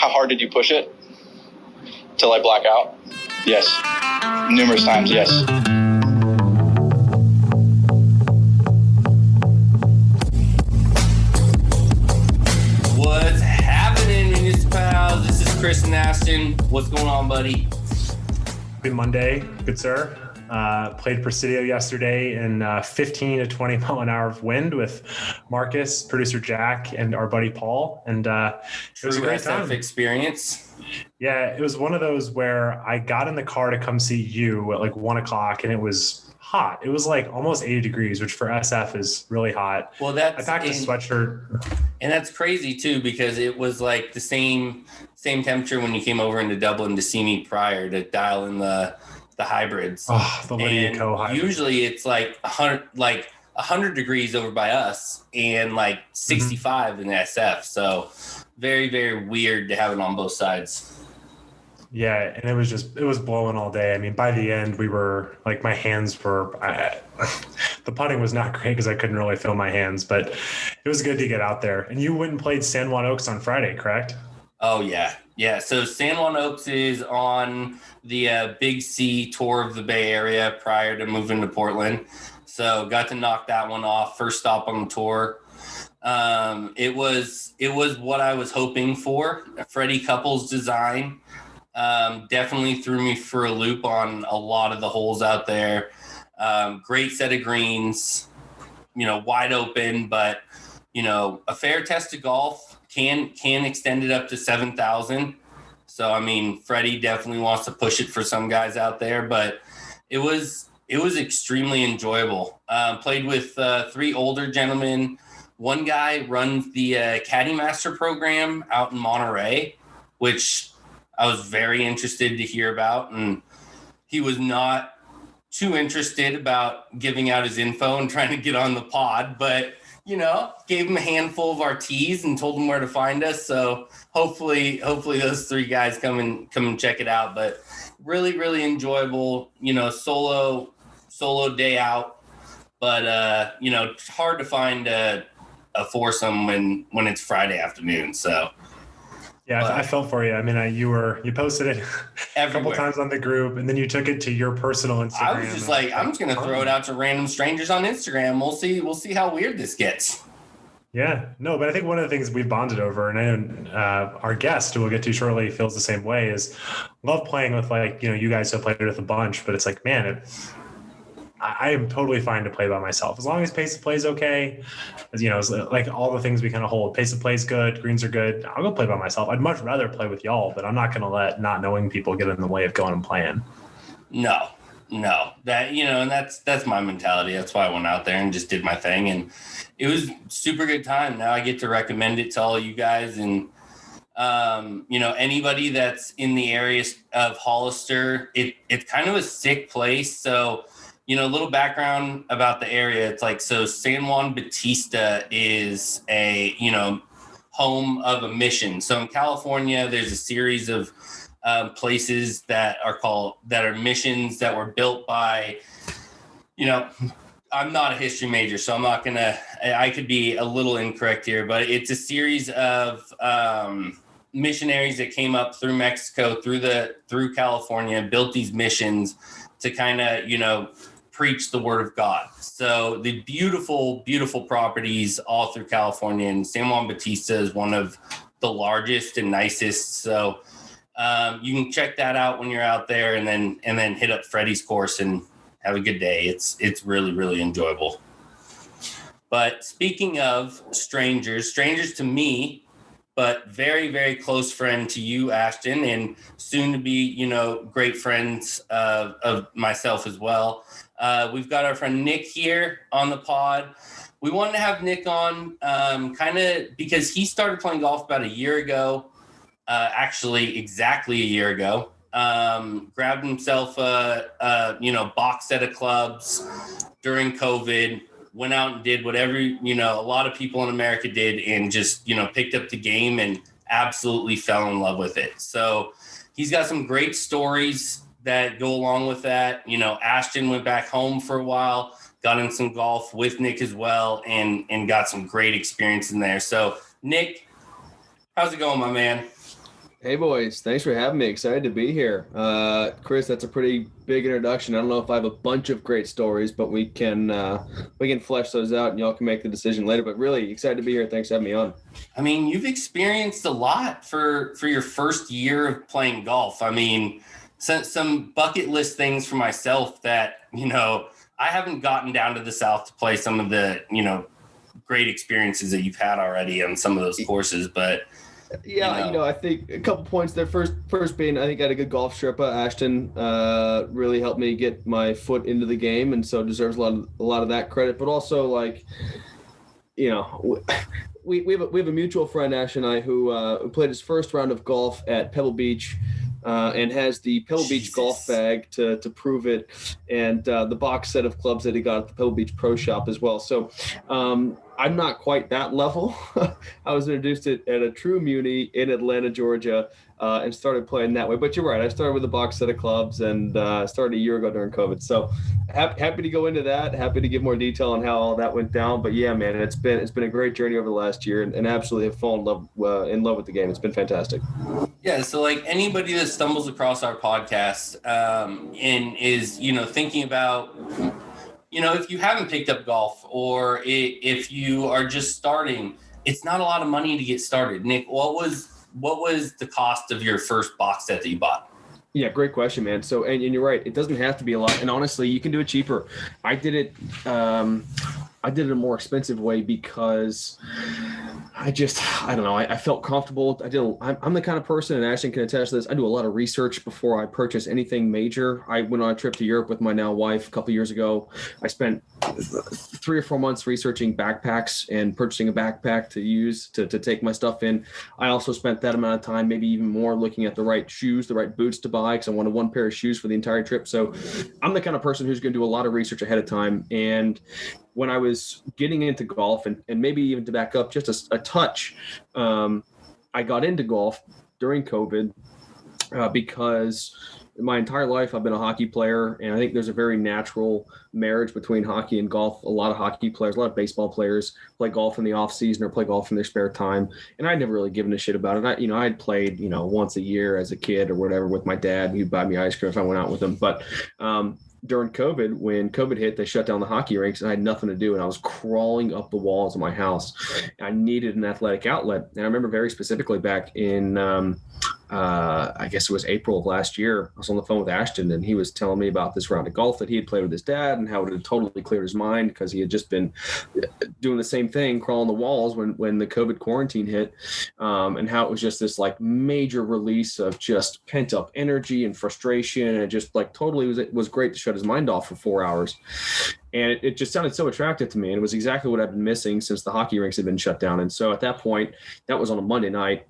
How hard did you push it till I black out? Yes. Numerous times, yes. What's happening, MuniciPals? This is Chris and Ashton. What's going on, buddy? Happy Monday, good sir. Played Presidio yesterday in 15 to 20 mile an hour of wind with Marcus, producer Jack, and our buddy Paul. And it was a great time. Experience. Yeah, it was one of those where I got in the car to come see you at like 1 o'clock, and it was hot. It was like almost 80 degrees, which for SF is really hot. Well, I packed a sweatshirt. And that's crazy too, because it was like the same temperature when you came over into Dublin to see me prior to dial in the hybrids. Oh, the Lydia Co hybrid. Usually it's like 100 degrees over by us and like 65 in SF. So very, very weird to have it on both sides. Yeah, and it was blowing all day. I mean, by the end, we were like, my hands were, the putting was not great because I couldn't really feel my hands, but it was good to get out there. And you went and played San Juan Oaks on Friday, correct? Oh, yeah. Yeah, so San Juan Oaks is on the Big C tour of the Bay Area prior to moving to Portland. So got to knock that one off. First stop on the tour. It was what I was hoping for. Freddie Couples design definitely threw me for a loop on a lot of the holes out there. Great set of greens, wide open, but a fair test of golf can extend it up to 7,000. So I mean, Freddie definitely wants to push it for some guys out there, but it was extremely enjoyable. Played with 3 older gentlemen. One guy runs the Caddy Master program out in Monterey, which I was very interested to hear about, and he was not too interested about giving out his info and trying to get on the pod, but gave him a handful of our tees and told him where to find us. So hopefully those 3 guys come and check it out. But really, really enjoyable, solo day out. But it's hard to find a foursome when it's Friday afternoon. So yeah, I felt for you. I mean, you posted it a couple times on the group, and then you took it to your personal Instagram. I was just like, I'm just going to throw it out to random strangers on Instagram. We'll see how weird this gets. Yeah, no, but I think one of the things we've bonded over, and I know our guest, who we'll get to shortly, feels the same way, is love playing with you guys have played with a bunch, but it's like, man, I am totally fine to play by myself as long as pace of play is okay. As like all the things we kind of hold. Pace of play is good, greens are good. I'll go play by myself. I'd much rather play with y'all, but I'm not going to let not knowing people get in the way of going and playing. No, that and that's my mentality. That's why I went out there and just did my thing, and it was super good time. Now I get to recommend it to all you guys, and anybody that's in the area of Hollister. It's kind of a sick place, so. A little background about the area. It's like, so San Juan Bautista is a, home of a mission. So in California, there's a series of places that are missions that were built by, I'm not a history major, so I could be a little incorrect here, but it's a series of missionaries that came up through Mexico, through California, built these missions to kind of, preach the word of God. So the beautiful, beautiful properties all through California, and San Juan Bautista is one of the largest and nicest. So you can check that out when you're out there, and then hit up Freddie's course and have a good day. It's really, really enjoyable. But speaking of strangers to me, but very, very close friend to you, Ashton, and soon to be, great friends of myself as well. We've got our friend Nick here on the pod. We wanted to have Nick on kind of because he started playing golf about a year ago, actually exactly a year ago. Grabbed himself a box set of clubs during COVID, went out and did whatever, a lot of people in America did, and just, picked up the game and absolutely fell in love with it. So he's got some great stories that go along with that. Ashton went back home for a while, got in some golf with Nick as well, and got some great experience in there. So Nick, how's it going, my man? Hey boys, thanks for having me. Excited to be here. Chris, that's a pretty big introduction. I don't know if I have a bunch of great stories, but we can flesh those out and y'all can make the decision later. But really excited to be here. Thanks for having me on. I mean, you've experienced a lot for your first year of playing golf. I mean, some bucket list things for myself that, I haven't gotten down to the South to play some of the, great experiences that you've had already on some of those courses, but yeah, I think a couple points there. First being, I think I had a good golf Sherpa. Ashton really helped me get my foot into the game, and so deserves a lot of that credit. But also, like, we have a mutual friend, Ash and I, who played his first round of golf at Pebble Beach. And has the Pebble Beach golf bag to prove it, and the box set of clubs that he got at the Pebble Beach Pro Shop as well. So I'm not quite that level. I was introduced at a true Muni in Atlanta, Georgia, and started playing that way. But you're right. I started with a box set of clubs and started a year ago during COVID. So happy to go into that. Happy to give more detail on how all that went down. But yeah, man, it's been a great journey over the last year, and absolutely have fallen in love with the game. It's been fantastic. Yeah, so like anybody that stumbles across our podcast and is, thinking about, if you haven't picked up golf or if you are just starting, it's not a lot of money to get started. Nick, what was the cost of your first box set that you bought? Yeah, great question, man. So, and you're right, it doesn't have to be a lot. And honestly, you can do it cheaper. I did it a more expensive way because I don't know. I felt comfortable. I'm the kind of person, and Ashton can attest to this, I do a lot of research before I purchase anything major. I went on a trip to Europe with my now wife a couple years ago. I spent 3 or 4 months researching backpacks and purchasing a backpack to use to take my stuff in. I also spent that amount of time, maybe even more, looking at the right shoes, the right boots to buy, because I wanted one pair of shoes for the entire trip. So I'm the kind of person who's going to do a lot of research ahead of time. And when I was getting into golf, and maybe even to back up just a touch, I got into golf during COVID because my entire life I've been a hockey player, and I think there's a very natural marriage between hockey and golf. A lot of hockey players, a lot of baseball players play golf in the off season or play golf in their spare time, and I'd never really given a shit about it. I'd played once a year as a kid or whatever with my dad. He'd buy me ice cream if I went out with him, but during COVID, when COVID hit, they shut down the hockey rinks, and I had nothing to do. And I was crawling up the walls of my house. I needed an athletic outlet. And I remember very specifically back in, I guess it was April of last year, I was on the phone with Ashton, and he was telling me about this round of golf that he had played with his dad and how it had totally cleared his mind because he had just been doing the same thing, crawling the walls when the COVID quarantine hit, and how it was just this like major release of just pent up energy and frustration. And it just like totally was great to shut his mind off for 4 hours. And it just sounded so attractive to me. And it was exactly what I've been missing since the hockey rinks had been shut down. And so at that point, that was on a Monday night.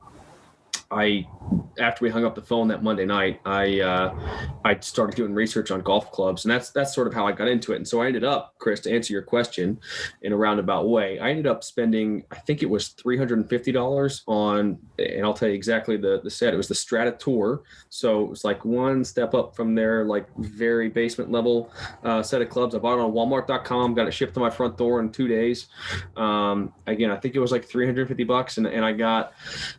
After we hung up the phone that Monday night, I started doing research on golf clubs, and that's sort of how I got into it. And so I ended up, Chris, to answer your question in a roundabout way, I ended up spending, I think it was $350 on, and I'll tell you exactly the set. It was the Strata Tour. So it was like one step up from their like very basement level set of clubs. I bought it on Walmart.com, got it shipped to my front door in 2 days. Again, I think it was like $350, and I got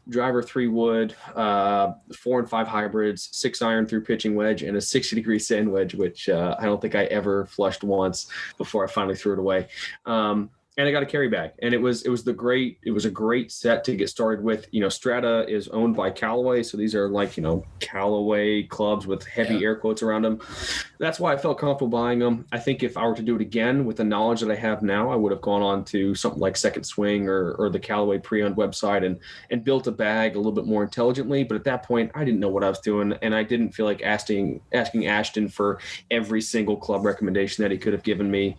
driver 3 wood, 4 and 5 hybrids, 6 iron through pitching wedge, and a 60-degree sand wedge, which I don't think I ever flushed once before I finally threw it away. And I got a carry bag, and it was a great set to get started with. Strata is owned by Callaway, so these are like Callaway clubs with heavy air quotes around them. That's why I felt comfortable buying them. I think if I were to do it again with the knowledge that I have now, I would have gone on to something like Second Swing or the Callaway pre-owned website and built a bag a little bit more intelligently. But at that point, I didn't know what I was doing, and I didn't feel like asking Ashton for every single club recommendation that he could have given me.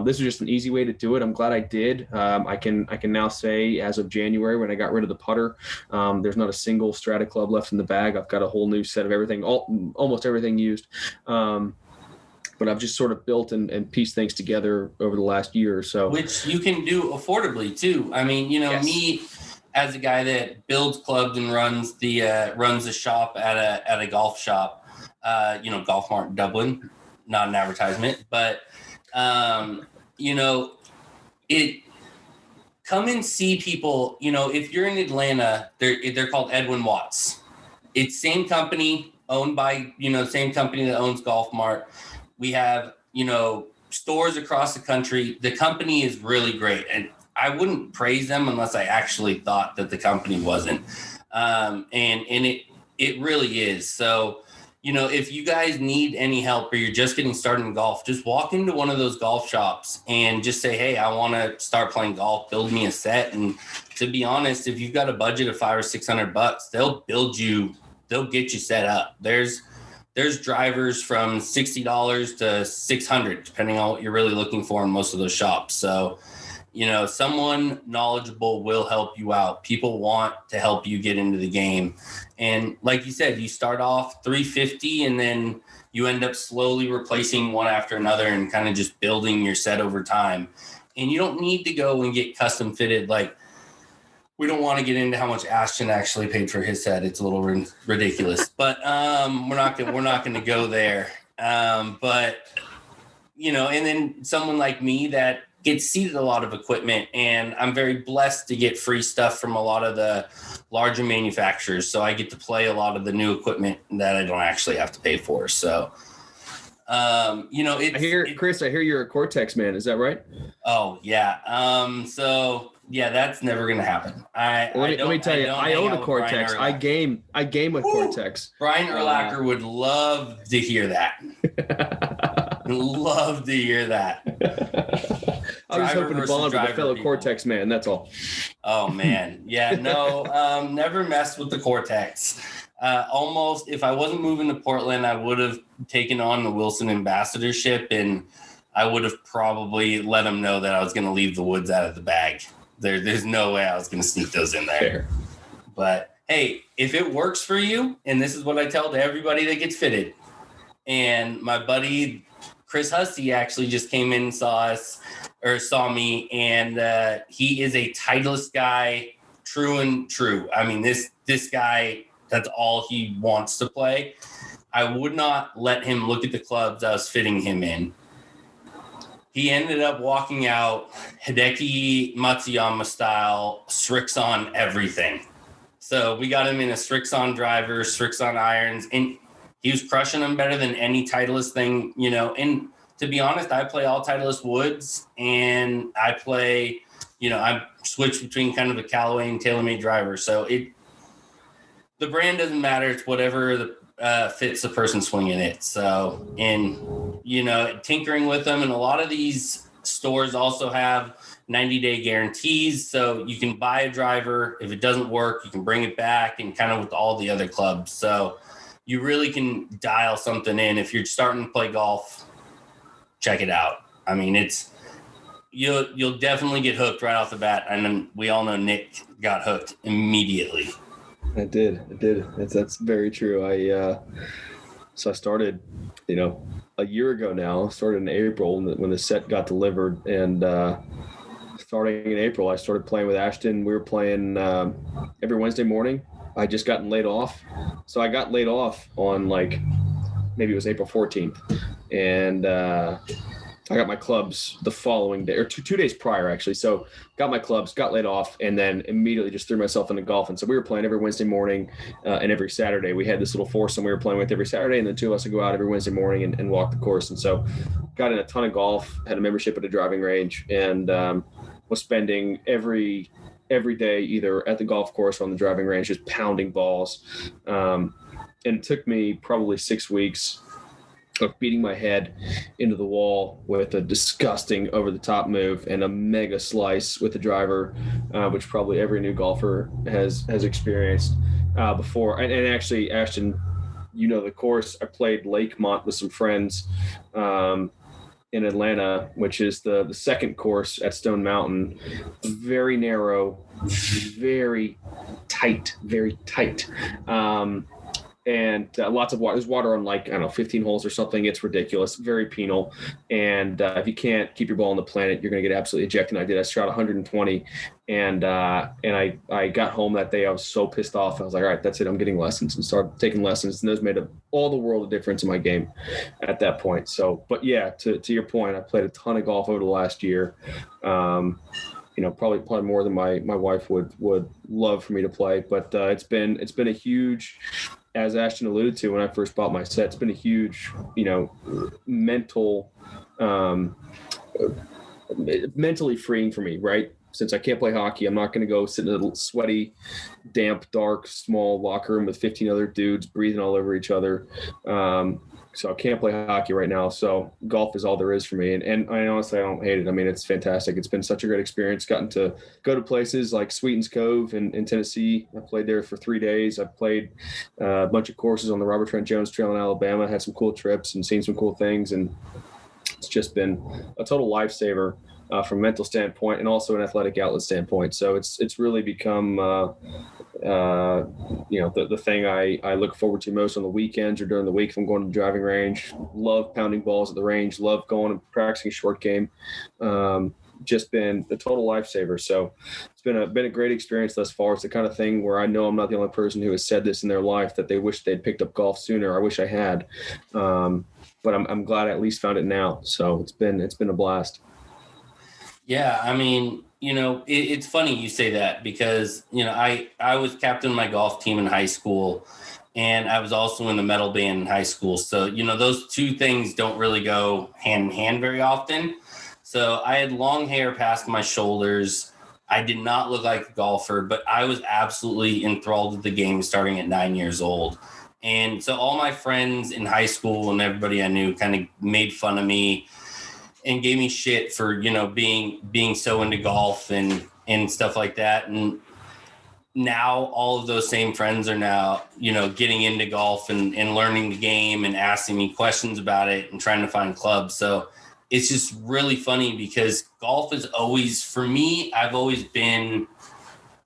This was just an easy way to do it. I'm glad I did. I can now say, as of January, when I got rid of the putter, there's not a single Strata club left in the bag. I've got a whole new set of everything, almost everything used. But I've just sort of built and pieced things together over the last year or so. Which you can do affordably too. I mean, yes. Me as a guy that builds clubs and runs the shop at a golf shop, Golf Mart in Dublin, not an advertisement, but come and see people. If you're in Atlanta, they're called Edwin Watts. it's same company owned by, same company that owns Golf Mart. We have, stores across the country. The company is really great. And I wouldn't praise them unless I actually thought that the company wasn't. And it really is. So, if you guys need any help or you're just getting started in golf, just walk into one of those golf shops and just say, hey, I want to start playing golf, build me a set. And to be honest, if you've got a budget of $500 or $600, they'll get you set up. There's drivers from $60 to $600, depending on what you're really looking for in most of those shops. So, someone knowledgeable will help you out. People want to help you get into the game. And like you said, you start off $350 and then you end up slowly replacing one after another and kind of just building your set over time. And you don't need to go and get custom fitted. Like, we don't want to get into how much Ashton actually paid for his set. It's a little ridiculous, but we're not going to go there. But and then someone like me that gets seated a lot of equipment, and I'm very blessed to get free stuff from a lot of the larger manufacturers. So I get to play a lot of the new equipment that I don't actually have to pay for. So, Chris, I hear you're a Cortex man. Is that right? Oh yeah. So yeah, that's never going to happen. Let me tell you, I own a Cortex. I game with Cortex. Brian Urlacher would love to hear that. Love to hear that. I was hoping to bond with a fellow people. Cortex man. That's all. Oh man. Yeah, no, never messed with the Cortex. Almost, if I wasn't moving to Portland, I would have taken on the Wilson ambassadorship, and I would have probably let them know that I was going to leave the woods out of the bag. There's no way I was going to sneak those in there. Fair. But hey, if it works for you, and this is what I tell to everybody that gets fitted, and my buddy Chris Hussey actually just came in and saw me, and he is a Titleist guy, true and true. I mean, this guy, that's all he wants to play. I would not let him look at the clubs I was fitting him in. He ended up walking out Hideki Matsuyama style, Strixon everything. So we got him in a Strixon driver, Strixon irons, and he was crushing them better than any Titleist thing, And to be honest, I play all Titleist woods, and I play, I switch between kind of a Callaway and TaylorMade driver. So the brand doesn't matter. It's whatever fits the person swinging it. So, tinkering with them. And a lot of these stores also have 90-day guarantees. So you can buy a driver. If it doesn't work, you can bring it back, and kind of with all the other clubs. So you really can dial something in. If you're starting to play golf, check it out. I mean, you'll definitely get hooked right off the bat. And then we all know Nick got hooked immediately. I did. That's very true. So I started, a year ago now. Started in April when the set got delivered, and starting in April, I started playing with Ashton. We were playing every Wednesday morning. I just gotten laid off, so I got laid off on maybe it was April 14th, and I got my clubs the following day, or two days prior, actually. So got my clubs, got laid off, and then immediately just threw myself into golf. And so we were playing every Wednesday morning and every Saturday. We had this little foursome we were playing with every Saturday, and the two of us would go out every Wednesday morning and walk the course. And so got in a ton of golf, had a membership at a driving range, and was spending every day either at the golf course or on the driving range just pounding balls. And it took me probably 6 weeks of beating my head into the wall with a disgusting over-the-top move and a mega slice with the driver, which probably every new golfer has experienced before. And actually, Ashton, the course, I played Lakemont with some friends in Atlanta, which is the second course at Stone Mountain. Very narrow, very tight. And lots of water. There's water on 15 holes or something. It's ridiculous, very penal. And if you can't keep your ball on the planet, you're going to get absolutely ejected. And I did. I shot 120, and I got home that day. I was so pissed off. I was like, all right, that's it. I'm getting lessons, and started taking lessons. And those made all the world of difference in my game at that point. So, but yeah, to your point, I played a ton of golf over the last year. Probably more than my wife would love for me to play, but it's been a huge as Ashton alluded to when I first bought my set, it's been a huge, mentally freeing for me, right? Since I can't play hockey, I'm not going to go sit in a sweaty, damp, dark, small locker room with 15 other dudes breathing all over each other. So I can't play hockey right now. So golf is all there is for me. And I honestly, I don't hate it. I mean, it's fantastic. It's been such a great experience. Gotten to go to places like Sweetens Cove in Tennessee. I played there for 3 days. I played a bunch of courses on the Robert Trent Jones Trail in Alabama. Had some cool trips and seen some cool things. And it's just been a total lifesaver from a mental standpoint and also an athletic outlet standpoint. So it's really become the thing I look forward to most on the weekends or during the week if I'm going to the driving range. Love pounding balls at the range. Love going and practicing a short game. Just been the total lifesaver. So it's been a great experience thus far. It's the kind of thing where I know I'm not the only person who has said this in their life, that they wish they'd picked up golf sooner. I wish I had, but I'm glad I at least found it now. So it's been a blast. Yeah, I mean, it's funny you say that because, I was captain of my golf team in high school, and I was also in the metal band in high school. So, those two things don't really go hand in hand very often. So I had long hair past my shoulders. I did not look like a golfer, but I was absolutely enthralled with the game starting at 9 years old. And so all my friends in high school and everybody I knew kind of made fun of me and gave me shit for, being so into golf and stuff like that. And now all of those same friends are now, getting into golf and learning the game and asking me questions about it and trying to find clubs. So it's just really funny because golf is always, for me, I've always been,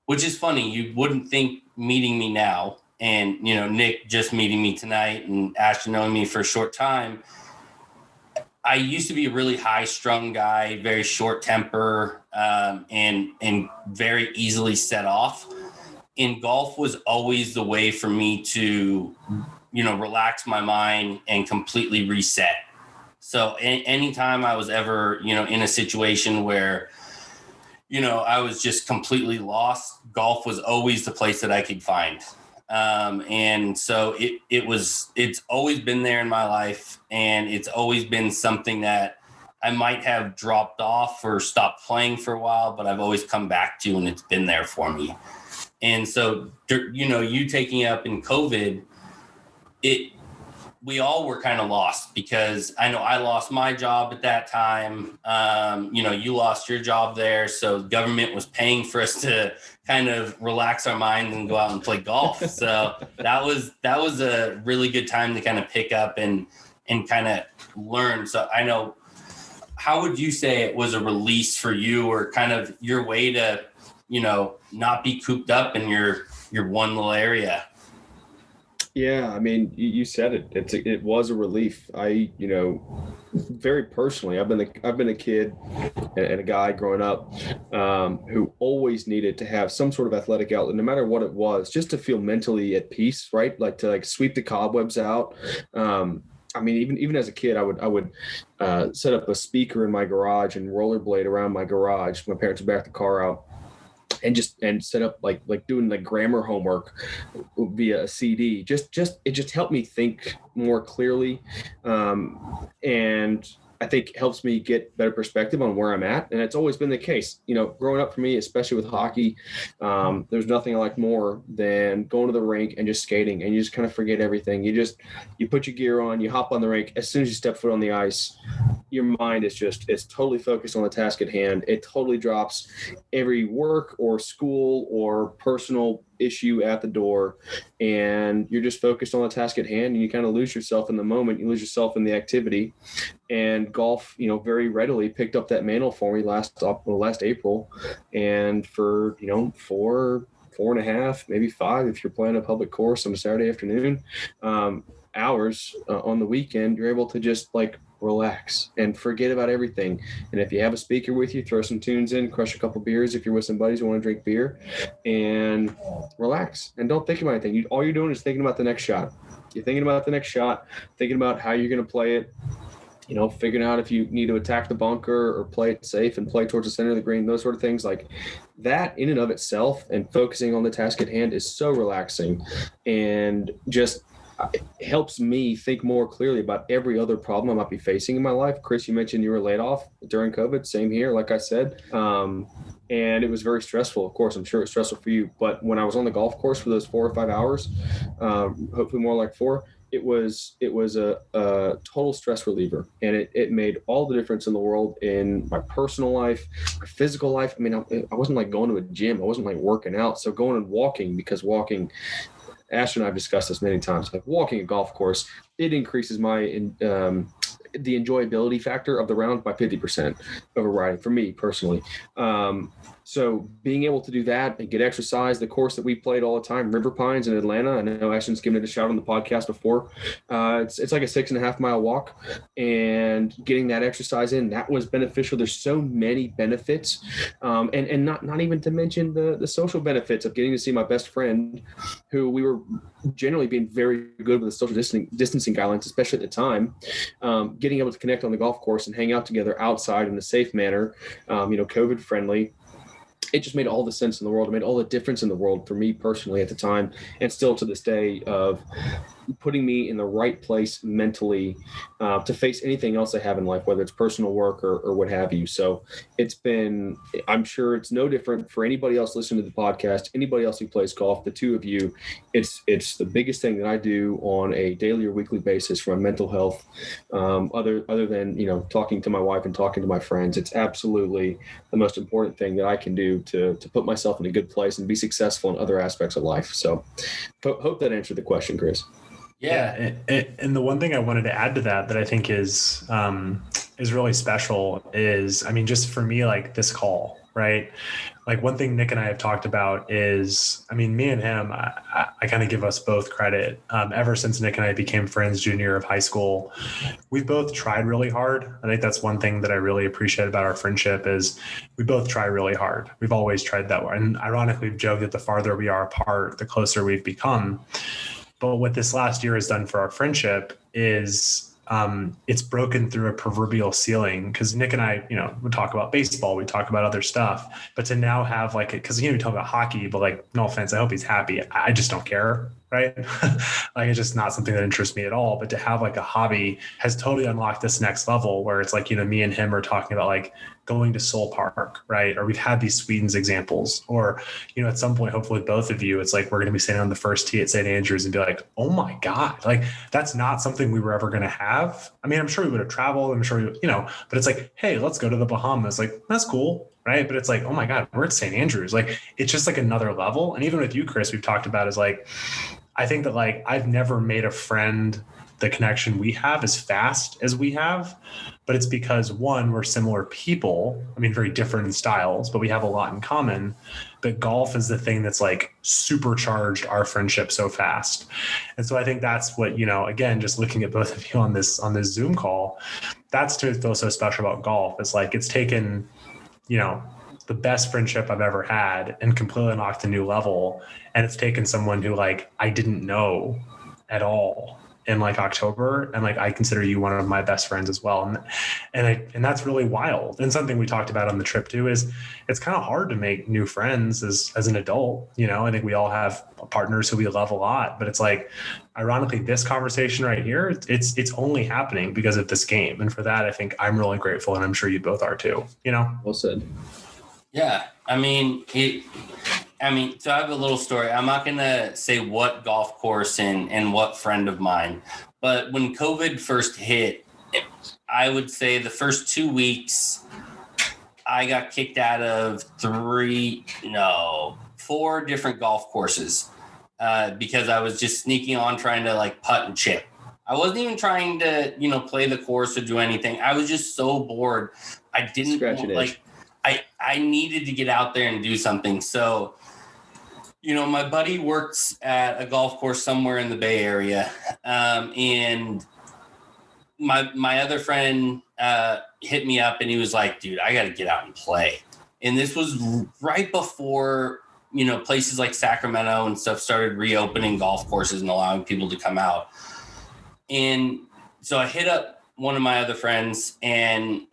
which is funny. You wouldn't think meeting me now and, Nick just meeting me tonight and Ashton knowing me for a short time. I used to be a really high-strung guy, very short temper, and very easily set off. And golf was always the way for me to, relax my mind and completely reset. So anytime I was ever, in a situation where, I was just completely lost, golf was always the place that I could find. And so it's always been there in my life, and it's always been something that I might have dropped off or stopped playing for a while, but I've always come back to, and it's been there for me. And so, you taking it up in COVID, we all were kind of lost because I know I lost my job at that time. You lost your job there. So government was paying for us to kind of relax our minds and go out and play golf. So that was a really good time to kind of pick up and kind of learn. So I know, how would you say it was a release for you, or kind of your way to, not be cooped up in your one little area? Yeah, I mean, you said it. It was a relief. Very personally, I've been a kid and a guy growing up who always needed to have some sort of athletic outlet, no matter what it was, just to feel mentally at peace, right? Like to sweep the cobwebs out. I mean, even as a kid, I would set up a speaker in my garage and rollerblade around my garage. My parents would back the car out. And set up like doing the grammar homework via a CD. It just helped me think more clearly, and I think it helps me get better perspective on where I'm at. And it's always been the case, growing up for me, especially with hockey. There's nothing I like more than going to the rink and just skating, and you just kind of forget everything. You put your gear on, you hop on the rink. As soon as you step foot on the ice, your mind is it's totally focused on the task at hand. It totally drops every work or school or personal issue at the door, and you're just focused on the task at hand, and you kind of lose yourself in the moment. You lose yourself in the activity. And golf, very readily picked up that mantle for me last April, and for 4.5, maybe 5 if you're playing a public course on a Saturday afternoon, hours on the weekend, you're able to just relax and forget about everything. And if you have a speaker with you, throw some tunes in, crush a couple beers if you're with some buddies who want to drink beer, and relax and don't think about anything. All you're doing is thinking about the next shot. You're thinking about the next shot, thinking about how you're going to play it. figuring out if you need to attack the bunker or play it safe and play towards the center of the green, those sort of things, like that in and of itself, and focusing on the task at hand is so relaxing and just helps me think more clearly about every other problem I might be facing in my life. Chris, you mentioned you were laid off during COVID. Same here, like I said. And it was very stressful. Of course, I'm sure it's stressful for you. But when I was on the golf course for those 4 or 5 hours, hopefully more like 4, it was a total stress reliever, and it made all the difference in the world in my personal life, my physical life. I mean, I wasn't like going to a gym. I wasn't like working out. So going and walking, because walking, Ashton and I have discussed this many times, like walking a golf course, it increases my the enjoyability factor of the round by 50% over riding for me personally. So being able to do that and get exercise, the course that we played all the time, River Pines in Atlanta, I know Ashton's given it a shout on the podcast before. It's like a 6.5 mile walk, and getting that exercise in, that was beneficial. There's so many benefits. And not even to mention the social benefits of getting to see my best friend, who we were generally being very good with the social distancing guidelines, especially at the time, getting able to connect on the golf course and hang out together outside in a safe manner, COVID friendly. It just made all the sense in the world. It made all the difference in the world for me personally at the time, and still to this day, of putting me in the right place mentally to face anything else I have in life, whether it's personal work or what have you. So I'm sure it's no different for anybody else listening to the podcast, anybody else who plays golf, the two of you. It's the biggest thing that I do on a daily or weekly basis for my mental health. Other than, talking to my wife and talking to my friends, it's absolutely the most important thing that I can do to put myself in a good place and be successful in other aspects of life. So hope that answered the question, Chris. Yeah. And the one thing I wanted to add to that I think is really special is, just for me, like this call, right? Like one thing Nick and I have talked about is, me and him, I kind of give us both credit. Ever since Nick and I became friends junior year of high school, we've both tried really hard. I think that's one thing that I really appreciate about our friendship is we both try really hard. We've always tried that way. And ironically, we've joked that the farther we are apart, the closer we've become. But what this last year has done for our friendship is it's broken through a proverbial ceiling, because Nick and I, we talk about baseball, we talk about other stuff, but to now have because we talk about hockey, but no offense, I hope he's happy. I just don't care. Right. It's just not something that interests me at all. But to have a hobby has totally unlocked this next level where it's me and him are talking about going to Soul Park. Right. Or we've had these Sweden's examples, or, at some point, hopefully both of you, it's we're going to be sitting on the first tee at St. Andrews and be like, oh my God, that's not something we were ever going to have. I'm sure we would have traveled. I'm sure, but it's hey, let's go to the Bahamas. That's cool. Right. But it's oh my God, we're at St. Andrews. It's just another level. And even with you, Chris, we've talked about is I think that I've never made a friend the connection we have as fast as we have, but it's because one, we're similar people. Very different in styles, but we have a lot in common. But golf is the thing that's supercharged our friendship so fast. And so I think that's what, again, just looking at both of you on this Zoom call, that's to feel so special about golf. It's it's taken, the best friendship I've ever had and completely unlocked a new level. And it's taken someone who I didn't know at all in October. And I consider you one of my best friends as well. And that's really wild. And something we talked about on the trip too, is it's kind of hard to make new friends as an adult. I think we all have partners who we love a lot, but it's ironically, this conversation right here, it's only happening because of this game. And for that, I think I'm really grateful. And I'm sure you both are too, Well said. Yeah. So I have a little story. I'm not going to say what golf course and what friend of mine, but when COVID first hit, I would say the first 2 weeks, I got kicked out of 4 different golf courses because I was just sneaking on trying to putt and chip. I wasn't even trying to, play the course or do anything. I was just so bored. I didn't I needed to get out there and do something. So, my buddy works at a golf course somewhere in the Bay Area. And my other friend hit me up and he was like, dude, I got to get out and play. And this was right before, places like Sacramento and stuff started reopening golf courses and allowing people to come out. And so I hit up one of my other friends, and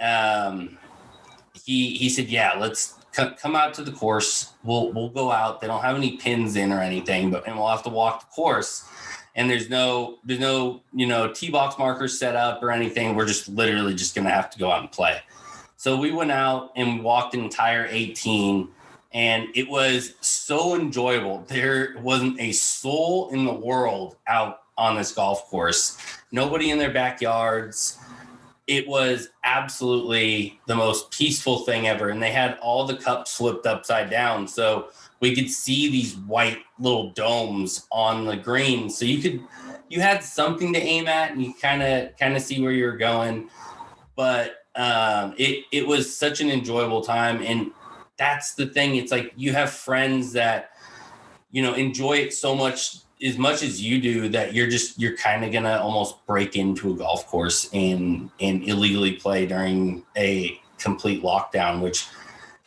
he said, "Yeah, let's come out to the course. We'll go out. They don't have any pins in or anything, and we'll have to walk the course. And there's no tee box markers set up or anything. We're just literally just gonna have to go out and play." So we went out and we walked an entire 18, and it was so enjoyable. There wasn't a soul in the world out on this golf course. Nobody in their backyards. It was absolutely the most peaceful thing ever. And they had all the cups flipped upside down, so we could see these white little domes on the green. So you had something to aim at, and you kind of see where you were going. But it was such an enjoyable time. And that's the thing. It's like you have friends that, enjoy it so much as you do, that you're kind of going to almost break into a golf course and illegally play during a complete lockdown, which,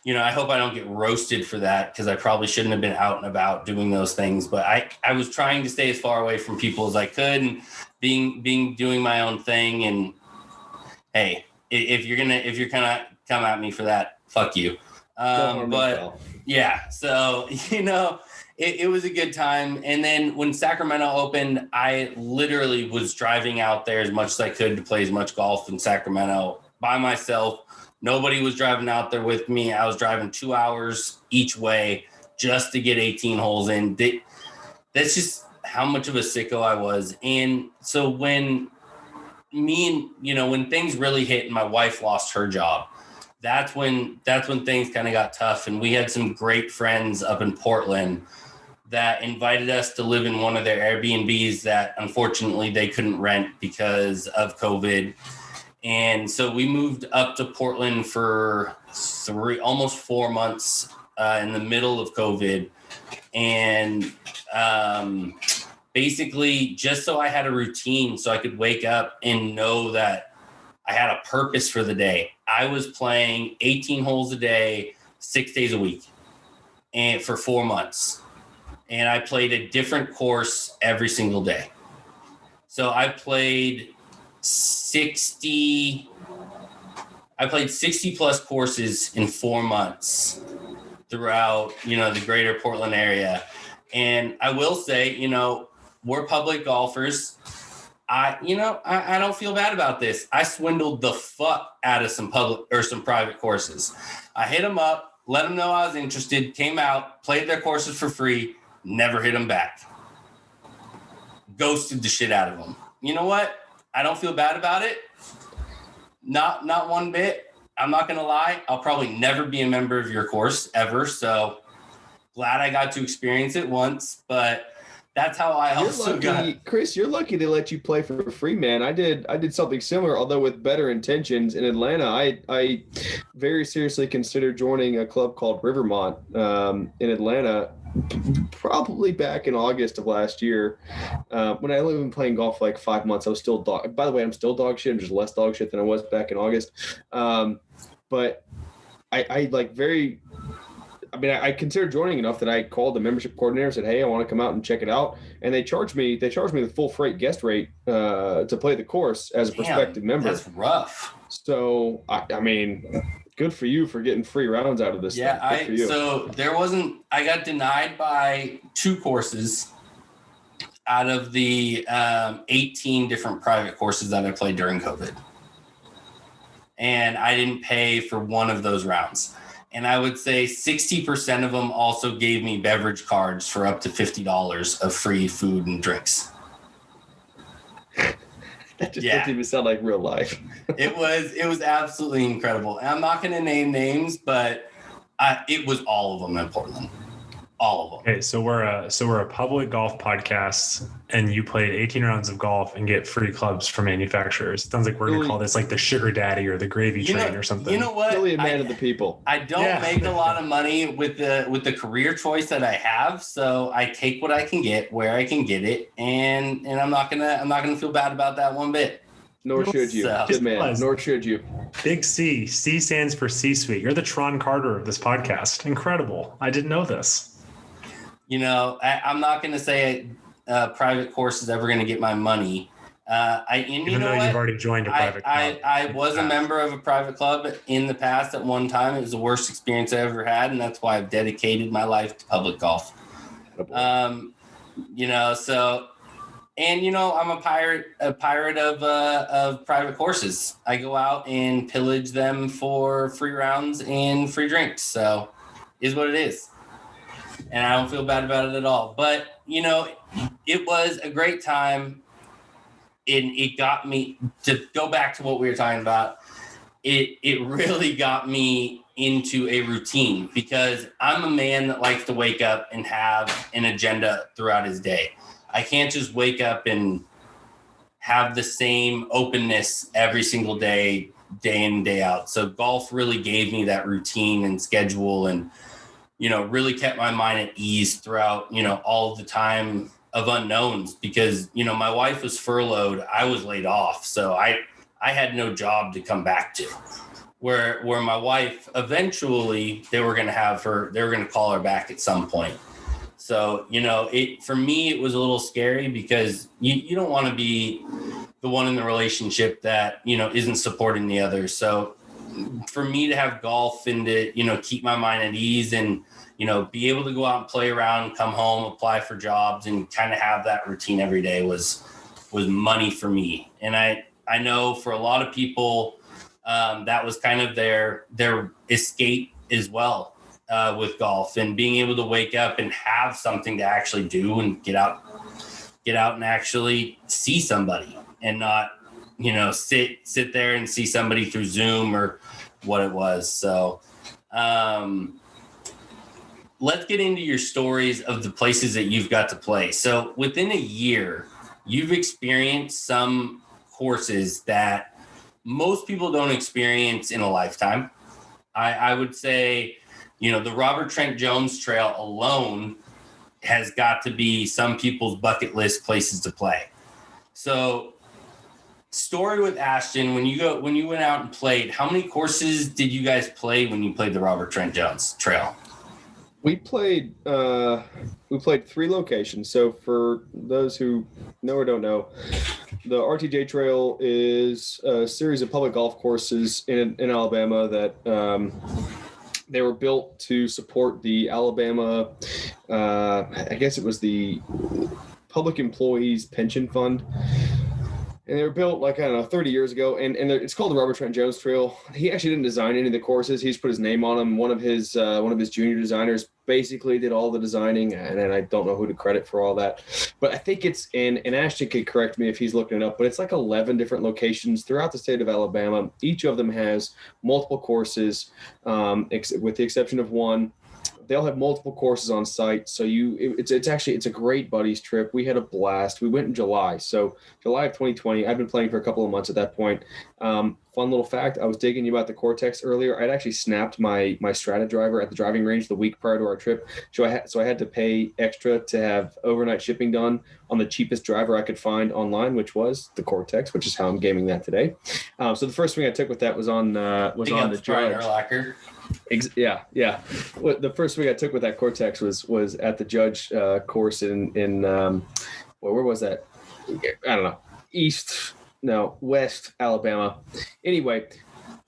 I hope I don't get roasted for that, because I probably shouldn't have been out and about doing those things. But I was trying to stay as far away from people as I could, and doing my own thing. And hey, if you're gonna come at me for that, fuck you. But yeah, so it was a good time. And then when Sacramento opened, I literally was driving out there as much as I could to play as much golf in Sacramento by myself. Nobody was driving out there with me. I was driving 2 hours each way just to get 18 holes in. That's just how much of a sicko I was. And so when when things really hit and my wife lost her job, that's when things kind of got tough. And we had some great friends up in Portland that invited us to live in one of their Airbnbs that unfortunately they couldn't rent because of COVID. And so we moved up to Portland for almost 4 months in the middle of COVID. And basically just so I had a routine, so I could wake up and know that I had a purpose for the day. I was playing 18 holes a day, 6 days a week, and for 4 months. And I played a different course every single day. So I played 60 plus courses in 4 months throughout, the greater Portland area. And I will say, we're public golfers. I don't feel bad about this. I swindled the fuck out of some public or some private courses. I hit them up, let them know I was interested, came out, played their courses for free, never hit them back. Ghosted the shit out of them. You know what? I don't feel bad about it. Not one bit. I'm not going to lie. I'll probably never be a member of your course ever. So glad I got to experience it once, but that's how I also got. Chris, you're lucky they let you play for free, man. I did something similar, although with better intentions. In Atlanta, I very seriously considered joining a club called Rivermont in Atlanta, probably back in August of last year. When I only been playing golf for like 5 months, I was still dog. By the way, I'm still dog shit. I'm just less dog shit than I was back in August. But I considered joining enough that I called the membership coordinator and said, "Hey, I want to come out and check it out." And they charged me the full freight guest rate to play the course as a prospective member. That's rough. So, I mean, good for you for getting free rounds out of this. Yeah, thing. I got denied by 2 courses out of the 18 different private courses that I played during COVID. And I didn't pay for one of those rounds. And I would say 60% of them also gave me beverage cards for up to $50 of free food and drinks. That just doesn't even sound like real life. It was absolutely incredible. And I'm not going to name names, but it was all of them in Portland. All of them. Okay, so we're a public golf podcast, and you played 18 rounds of golf and get free clubs from manufacturers. It sounds like we're going to call this like the sugar daddy or the gravy train or something. You know what? Really a man of the people. I don't make a lot of money with the career choice that I have, so I take what I can get where I can get it, and I'm not gonna feel bad about that one bit. Nor should you. So. Good man. Nor should you. Big C. C stands for C-suite. You're the Tron Carter of this podcast. Incredible. I didn't know this. I'm not going to say private course is ever going to get my money. Even though you've already joined a private club. I was a member of a private club in the past at one time. It was the worst experience I ever had, and that's why I've dedicated my life to public golf. You know, so, and you know, I'm a pirate of private courses. I go out and pillage them for free rounds and free drinks. So, is what it is, and I don't feel bad about it at all. But you know, it was a great time. It got me to go back to what we were talking about. It really got me into a routine because I'm a man that likes to wake up and have an agenda throughout his day. I can't just wake up and have the same openness every single day, day in and day out. So golf really gave me that routine and schedule and, you know, really kept my mind at ease throughout, you know, all of the time of unknowns because, you know, my wife was furloughed. I was laid off. So I had no job to come back to where my wife eventually they were going to call her back at some point. So, you know, for me, it was a little scary because you don't want to be the one in the relationship that, you know, isn't supporting the other. So for me to have golf and to, you know, keep my mind at ease and, you know, be able to go out and play around, come home, apply for jobs and kind of have that routine every day was money for me. And I know for a lot of people that was kind of their escape as well with golf and being able to wake up and have something to actually do and get out and actually see somebody and not, you know, sit there and see somebody through Zoom or what it was. So, let's get into your stories of the places that you've got to play. So within a year, you've experienced some courses that most people don't experience in a lifetime. I would say, you know, the Robert Trent Jones Trail alone has got to be some people's bucket list places to play. So story with Ashton, when you went out and played, how many courses did you guys play when you played the Robert Trent Jones Trail? We played 3 locations. So for those who know or don't know, the RTJ Trail is a series of public golf courses in Alabama that they were built to support the Alabama, I guess it was the Public Employees Pension Fund. And they were built 30 years ago. And it's called the Robert Trent Jones Trail. He actually didn't design any of the courses. He's put his name on them. One of his junior designers basically did all the designing. And then I don't know who to credit for all that. But I think it's and Ashton could correct me if he's looking it up, but it's 11 different locations throughout the state of Alabama. Each of them has multiple courses, with the exception of one. They'll have multiple courses on site. So it's a great buddies trip. We had a blast. We went in July. So July of 2020, I've been playing for a couple of months at that point. Fun little fact. I was digging you about the Cortex earlier. I'd actually snapped my Strata driver at the driving range the week prior to our trip. So I had to pay extra to have overnight shipping done on the cheapest driver I could find online, which was the Cortex, which is how I'm gaming that today. So the first thing I took with that was on the Judge. Yeah. The first week I took with that Cortex was at the Judge course in where was that? I don't know. West Alabama. Anyway,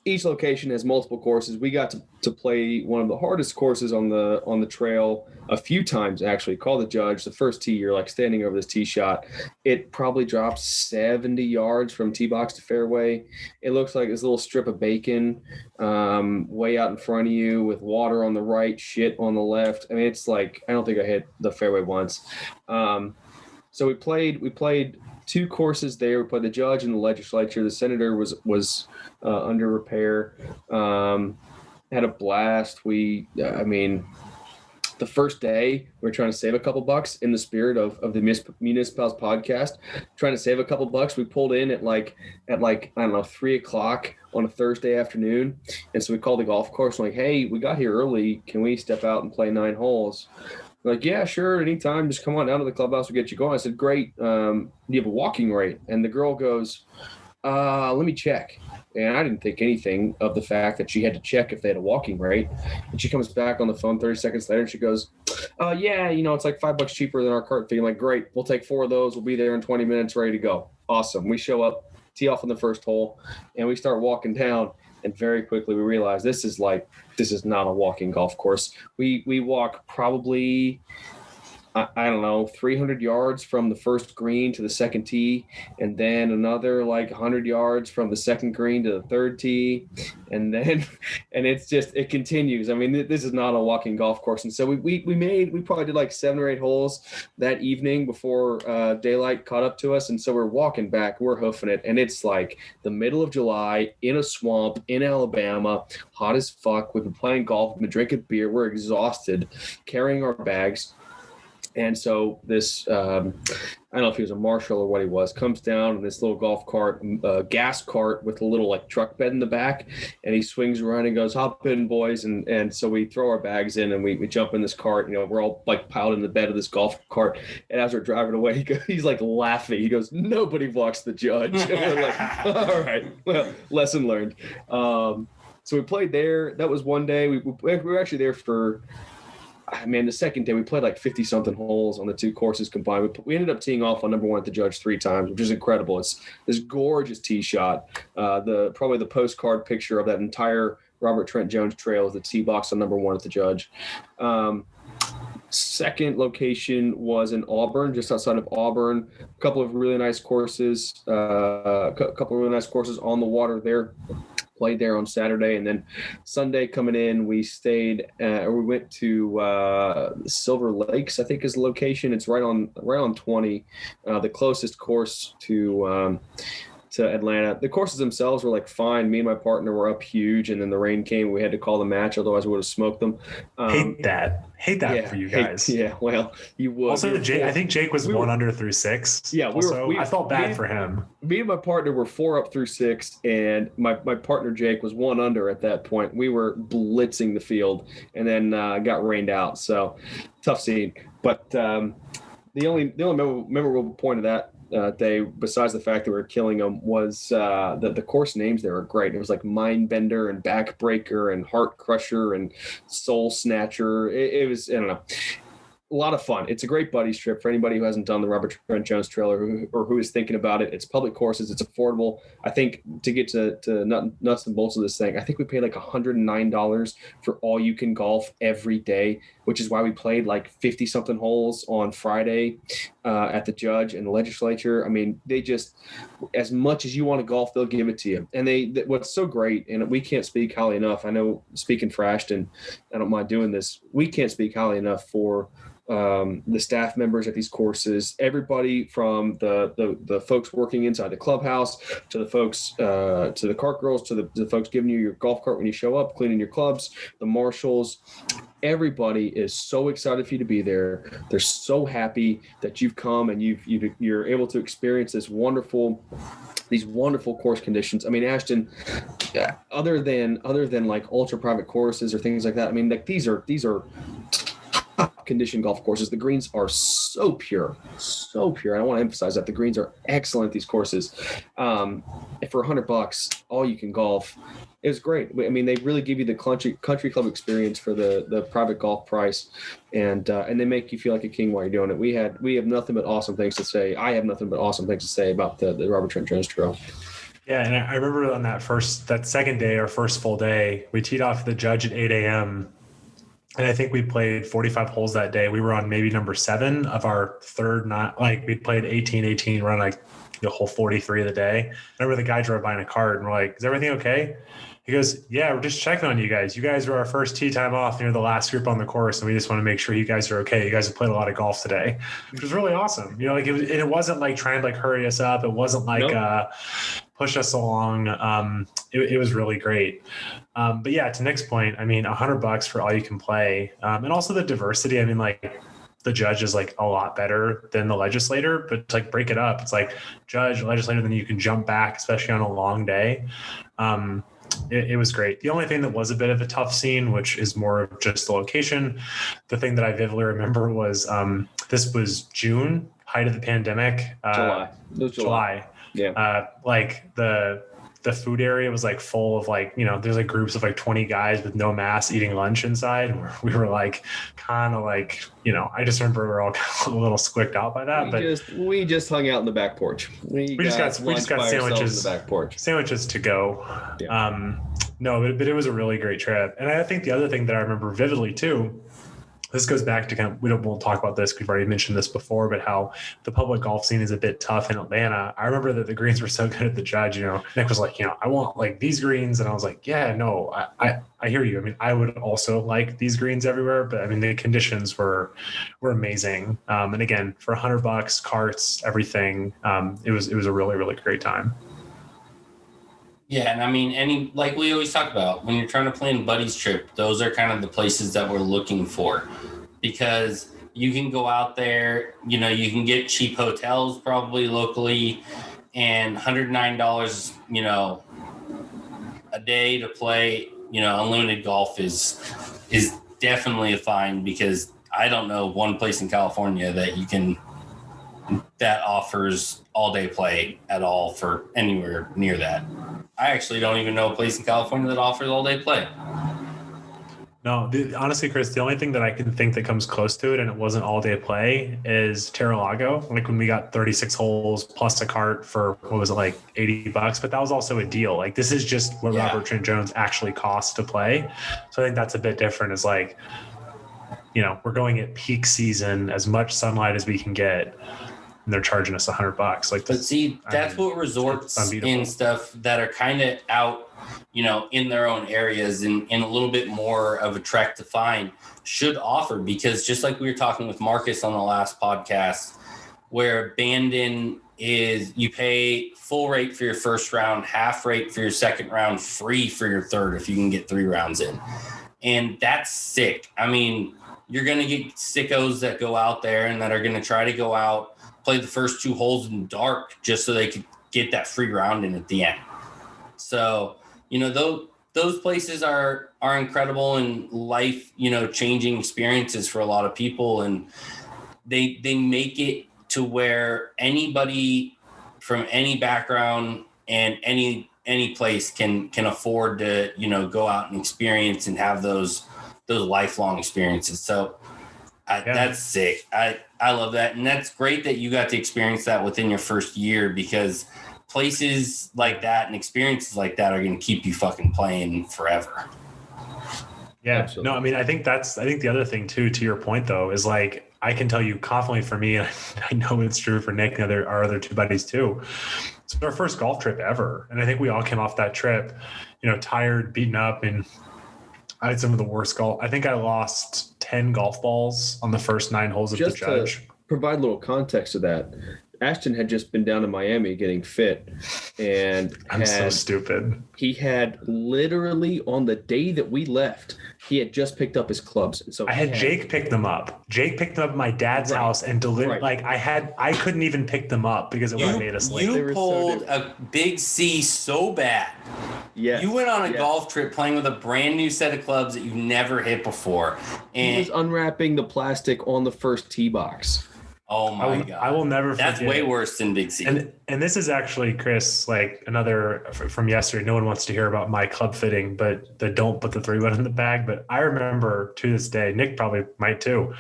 each location has multiple courses. We got to play one of the hardest courses on the trail a few times, actually, called the Judge. The first tee, you're standing over this tee shot. It probably drops 70 yards from tee box to fairway. It looks like this little strip of bacon way out in front of you with water on the right, shit on the left. I mean, it's I don't think I hit the fairway once. So we played 2 courses there. We played the Judge and the Legislature. The Senator was under repair. Had a blast. The first day we were trying to save a couple bucks in the spirit of the MuniciPals podcast, trying to save a couple bucks. We pulled in at I don't know, 3:00 on a Thursday afternoon. And so we called the golf course. I'm hey, we got here early. Can we step out and play 9 holes? They're yeah, sure. Anytime. Just come on down to the clubhouse. We'll get you going. I said, great. Do you have a walking rate? And the girl goes, let me check. And I didn't think anything of the fact that she had to check if they had a walking rate. And she comes back on the phone 30 seconds later and she goes, yeah, it's like $5 cheaper than our cart fee. I'm like, great, we'll take 4 of those. We'll be there in 20 minutes, ready to go. Awesome. We show up, tee off on the first hole, and we start walking down. And very quickly we realize this is not a walking golf course. We walk probably, I don't know, 300 yards from the first green to the second tee, and then another like 100 yards from the second green to the third tee, and it continues. I mean, this is not a walking golf course. And so we probably did like 7 or 8 holes that evening before daylight caught up to us. And so we're walking back, we're hoofing it, and it's like the middle of July in a swamp in Alabama, hot as fuck. We've been playing golf, we've been drinking beer, we're exhausted, carrying our bags. And so this, I don't know if he was a marshal or what he was, comes down in this little golf cart, gas cart with a little like truck bed in the back. And he swings around and goes, hop in, boys. And so we throw our bags in and we jump in this cart. We're all like piled in the bed of this golf cart. And as we're driving away, he's like laughing. He goes, nobody walks the Judge. And we're like, all right, well, lesson learned. So we played there. That was one day. We were actually there for... the second day we played like 50-something holes on the 2 courses combined. We ended up teeing off on number 1 at the Judge 3 times, which is incredible. It's this gorgeous tee shot. Probably the postcard picture of that entire Robert Trent Jones trail is the tee box on number 1 at the Judge. Second location was in Auburn, just outside of Auburn. A couple of really nice courses. On the water there. Played there on Saturday, and then Sunday coming in, we went to Silver Lakes, I think is the location. It's right on 20, the closest course to Atlanta. The courses themselves were like fine. Me and my partner were up huge, and then the rain came. We had to call the match, otherwise we would have smoked them. Hate that for you guys. Well, you would. Also, I think Jake was 1 under through 6. Yeah, I felt bad for him. Me and my partner were 4 up through 6, and my partner Jake was 1 under at that point. We were blitzing the field, and then got rained out. So tough scene. But the only memorable point of that day, besides the fact that we were killing them, was that the course names there are great. It was like Mindbender and Backbreaker and Heart Crusher and Soul Snatcher. It was, I don't know, a lot of fun. It's a great buddies trip for anybody who hasn't done the Robert Trent Jones Trail or who is thinking about it. It's public courses. It's affordable. I think to get to nuts and bolts of this thing, I think we paid like $109 for all you can golf every day, which is why we played like 50-something holes on Friday at the Judge and the Legislature. I mean, they just, as much as you want to golf, they'll give it to you. And what's so great, and we can't speak highly enough. I know, speaking for Ashton, I don't mind doing this. We can't speak highly enough for the staff members at these courses, everybody from the folks working inside the clubhouse to the folks, to the cart girls, to the folks giving you your golf cart when you show up, cleaning your clubs, the marshals. Everybody is so excited for you to be there. They're so happy that you've come and you're able to experience these wonderful course conditions. I mean, Ashton, other than like ultra private courses or things like that, I mean, like these are condition golf courses. The greens are so pure. And I want to emphasize that the greens are excellent at these courses. And for $100, all you can golf, it was great. I mean, they really give you the country club experience for the private golf price, and they make you feel like a king while you're doing it. We have nothing but awesome things to say. I have nothing but awesome things to say about the Robert Trent Jones Trail. Yeah, and I remember on that second day, our first full day, we teed off the Judge at 8 a.m. And I think we played 45 holes that day. We were on maybe number 7 of our third, not like we played 18, run like the whole 43 of the day. I remember the guy drove by in a cart and we're like, is everything okay? He goes, yeah, we're just checking on you guys. You guys were our first tee time off. You're the last group on the course, and we just want to make sure you guys are okay. You guys have played a lot of golf today, which was really awesome. You know, like it wasn't like trying to like hurry us up. It wasn't like push us along. It was really great. But yeah, to Nick's point, I mean, $100 for all you can play, and also the diversity. I mean, like the Judge is like a lot better than the Legislator, but to like break it up, it's like Judge, Legislator, then you can jump back, especially on a long day. It was great. The only thing that was a bit of a tough scene, which is more of just the location, the thing that I vividly remember was this was June, height of the pandemic. July. It was July. Like the food area was like full of like, there's like groups of like 20 guys with no masks eating lunch inside. And we were like kind of like, I just remember we were all kind of a little squicked out by that. We just hung out in the back porch. We just got sandwiches in the back porch. Sandwiches to go. Yeah. No, but it was a really great trip. And I think the other thing that I remember vividly too, this goes back to kind of, we'll talk about this. We've already mentioned this before, but how the public golf scene is a bit tough in Atlanta. I remember that the greens were so good at the Judge, Nick was like, I want like these greens. And I was like, yeah, no, I hear you. I mean, I would also like these greens everywhere, but I mean, the conditions were amazing. And again, for $100, carts, everything, it was a really, really great time. Yeah, and I mean, like we always talk about, when you're trying to plan buddies trip, those are kind of the places that we're looking for, because you can go out there, you can get cheap hotels probably locally, and $109, a day to play, unlimited golf is definitely a find, because I don't know one place in California that offers all day play at all for anywhere near that. I actually don't even know a place in California that offers all day play. No, honestly, Chris, the only thing that I can think that comes close to it, and it wasn't all day play, is Terra-Lago. Like when we got 36 holes plus a cart for, what was it, like $80? But that was also a deal. Like this is just what Robert Trent Jones actually costs to play. So I think that's a bit different. Is like, we're going at peak season, as much sunlight as we can get, and they're charging us $100. Like, but see, that's what resorts and stuff that are kind of out, in their own areas and a little bit more of a trek to find should offer, because just like we were talking with Marcus on the last podcast, where Bandon is you pay full rate for your first round, half rate for your second round, free for your third if you can get 3 rounds in. And that's sick. I mean, you're going to get sickos that go out there and that are going to try to go out, play the first 2 holes in dark just so they could get that free round in at the end. So, those places are incredible and life, changing experiences for a lot of people. And they make it to where anybody from any background and any place can afford to, go out and experience and have those lifelong experiences. So that's sick. I love that. And that's great that you got to experience that within your first year, because places like that and experiences like that are going to keep you fucking playing forever. Yeah. Absolutely. No, I mean, I think the other thing too, to your point though, is like, I can tell you confidently for me, and I know it's true for Nick and our other 2 buddies too. It's our first golf trip ever. And I think we all came off that trip, tired, beaten up, and I had some of the worst golf. I think I lost 10 golf balls on the first 9 holes of the Judge. To provide a little context to that, Ashton had just been down in Miami getting fit, and I'm so stupid. He had literally, on the day that we left, he had just picked up his clubs. And so I had Jake pick them up. Jake picked them up at my dad's house and delivered. Right. Like I couldn't even pick them up because it would have made us late. You pulled a big C so bad. Yes. You went on a golf trip playing with a brand new set of clubs that you've never hit before. And he was unwrapping the plastic on the first tee box. Oh my God. I will never forget. That's way worse than Big C. And this is actually, Chris, like another from yesterday. No one wants to hear about my club fitting, but don't put the 3-wood in the bag. But I remember to this day, Nick probably might too.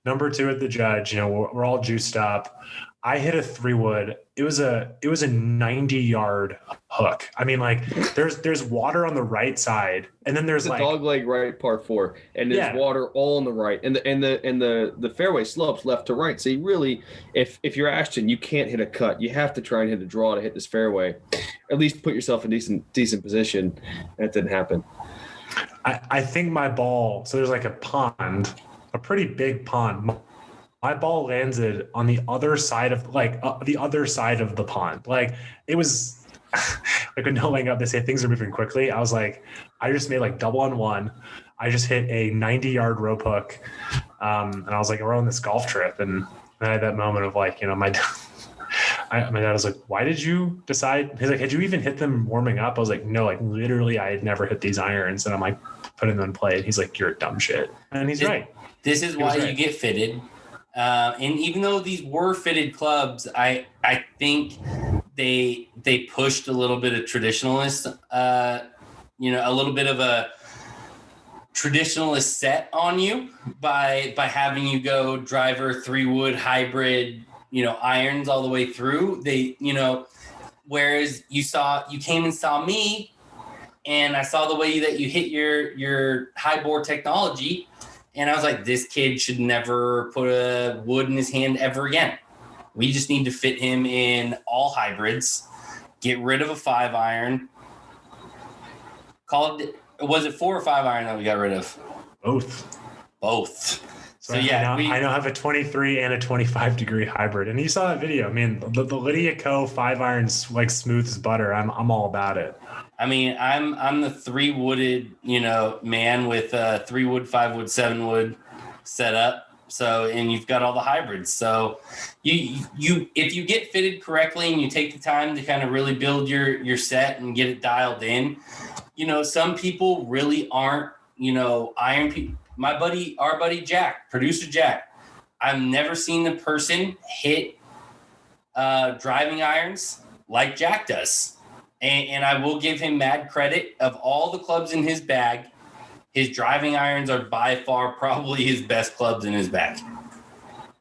Number 2 at the Judge, we're all juiced up. I hit a 3-wood. It was a 90-yard hook. I mean, like there's water on the right side, and then there's the like dog leg right par 4, and there's water all on the right, and the fairway slopes left to right. So you really, if you're Ashton, you can't hit a cut. You have to try and hit a draw to hit this fairway. At least put yourself in decent position. That didn't happen. I think my ball. So there's like a pond, a pretty big pond. My ball landed on the other side of the pond. Like it was like when laying up, they say things are moving quickly. I was like, I just made like double on one. I just hit a 90-yard rope hook. And I was like, we're on this golf trip. And I had that moment of like, my dad was like, why did you decide? He's like, had you even hit them warming up? I was like, no, like literally I had never hit these irons. And I'm like, putting them in play. And he's like, you're a dumb shit. And he's right. This is why you get fitted. And even though these were fitted clubs, I think they pushed a little bit of traditionalist, a little bit of a traditionalist set on you by having you go driver 3-wood hybrid, irons all the way through. They, whereas you came and saw me, and I saw the way that you hit your high bore technology, and I was like, this kid should never put a wood in his hand ever again. We just need to fit him in all hybrids, get rid of a 5-iron. Was it 4 or 5-iron that we got rid of? Both. So yeah, I now have a 23 and a 25 degree hybrid, and you saw that video. I mean, the Lydia Co 5-iron's like smooth as butter. I'm all about it. I mean, I'm the 3-wooded, man with 3-wood, 5-wood, 7-wood setup. So, and you've got all the hybrids. So you if you get fitted correctly and you take the time to kind of really build your set and get it dialed in, some people really aren't, iron people. Our buddy Jack, producer Jack, I've never seen the person hit driving irons like Jack does. And I will give him mad credit. Of all the clubs in his bag, his driving irons are by far probably his best clubs in his bag.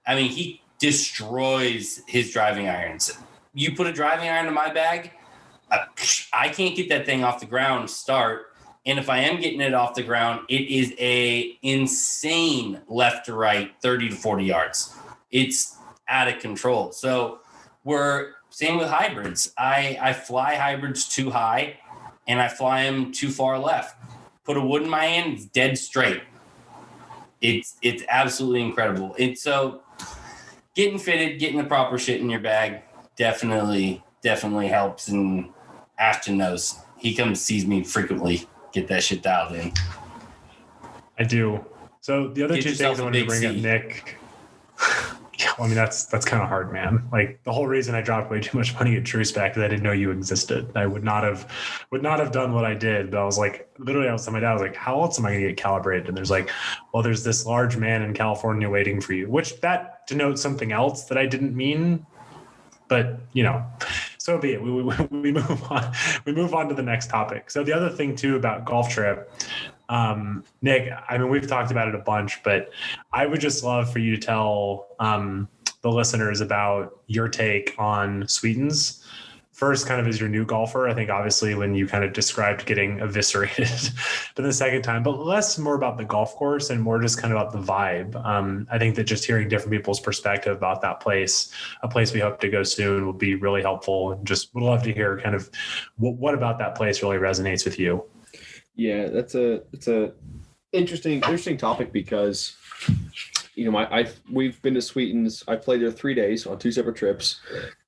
I mean, he destroys his driving irons. You put a driving iron in my bag, I can't get that thing off the ground start. And if I am getting it off the ground, it is a insane left to right, 30 to 40 yards. It's out of control. So same with hybrids. I fly hybrids too high, and I fly them too far left. Put a wood in my hand, it's dead straight. It's absolutely incredible. And so getting fitted, getting the proper shit in your bag definitely helps. And Ashton knows. He comes sees me frequently. Get that shit dialed in. I do. So the other two things I wanted to bring up, Nick. Yeah, well, I mean, that's kind of hard, man. Like, the whole reason I dropped way too much money at True Spec is I didn't know you existed. I would not have done what I did. But I was like, literally, I was telling my dad, I was like, how else am I going to get calibrated? And there's like, well, there's this large man in California waiting for you, which that denotes something else that I didn't mean. But, so be it. We move on. We move on to the next topic. So the other thing too about golf trip, Nick, I mean, we've talked about it a bunch, but I would just love for you to tell the listeners about your take on Sweetens. First, kind of as your new golfer, I think obviously when you kind of described getting eviscerated, but the second time, but less more about the golf course and more just kind of about the vibe. I think that just hearing different people's perspective about that place, a place we hope to go soon, will be really helpful. And just would love to hear kind of what about that place really resonates with you. Yeah, it's a interesting topic because we've been to Sweetens. I played there 3 days on 2 separate trips.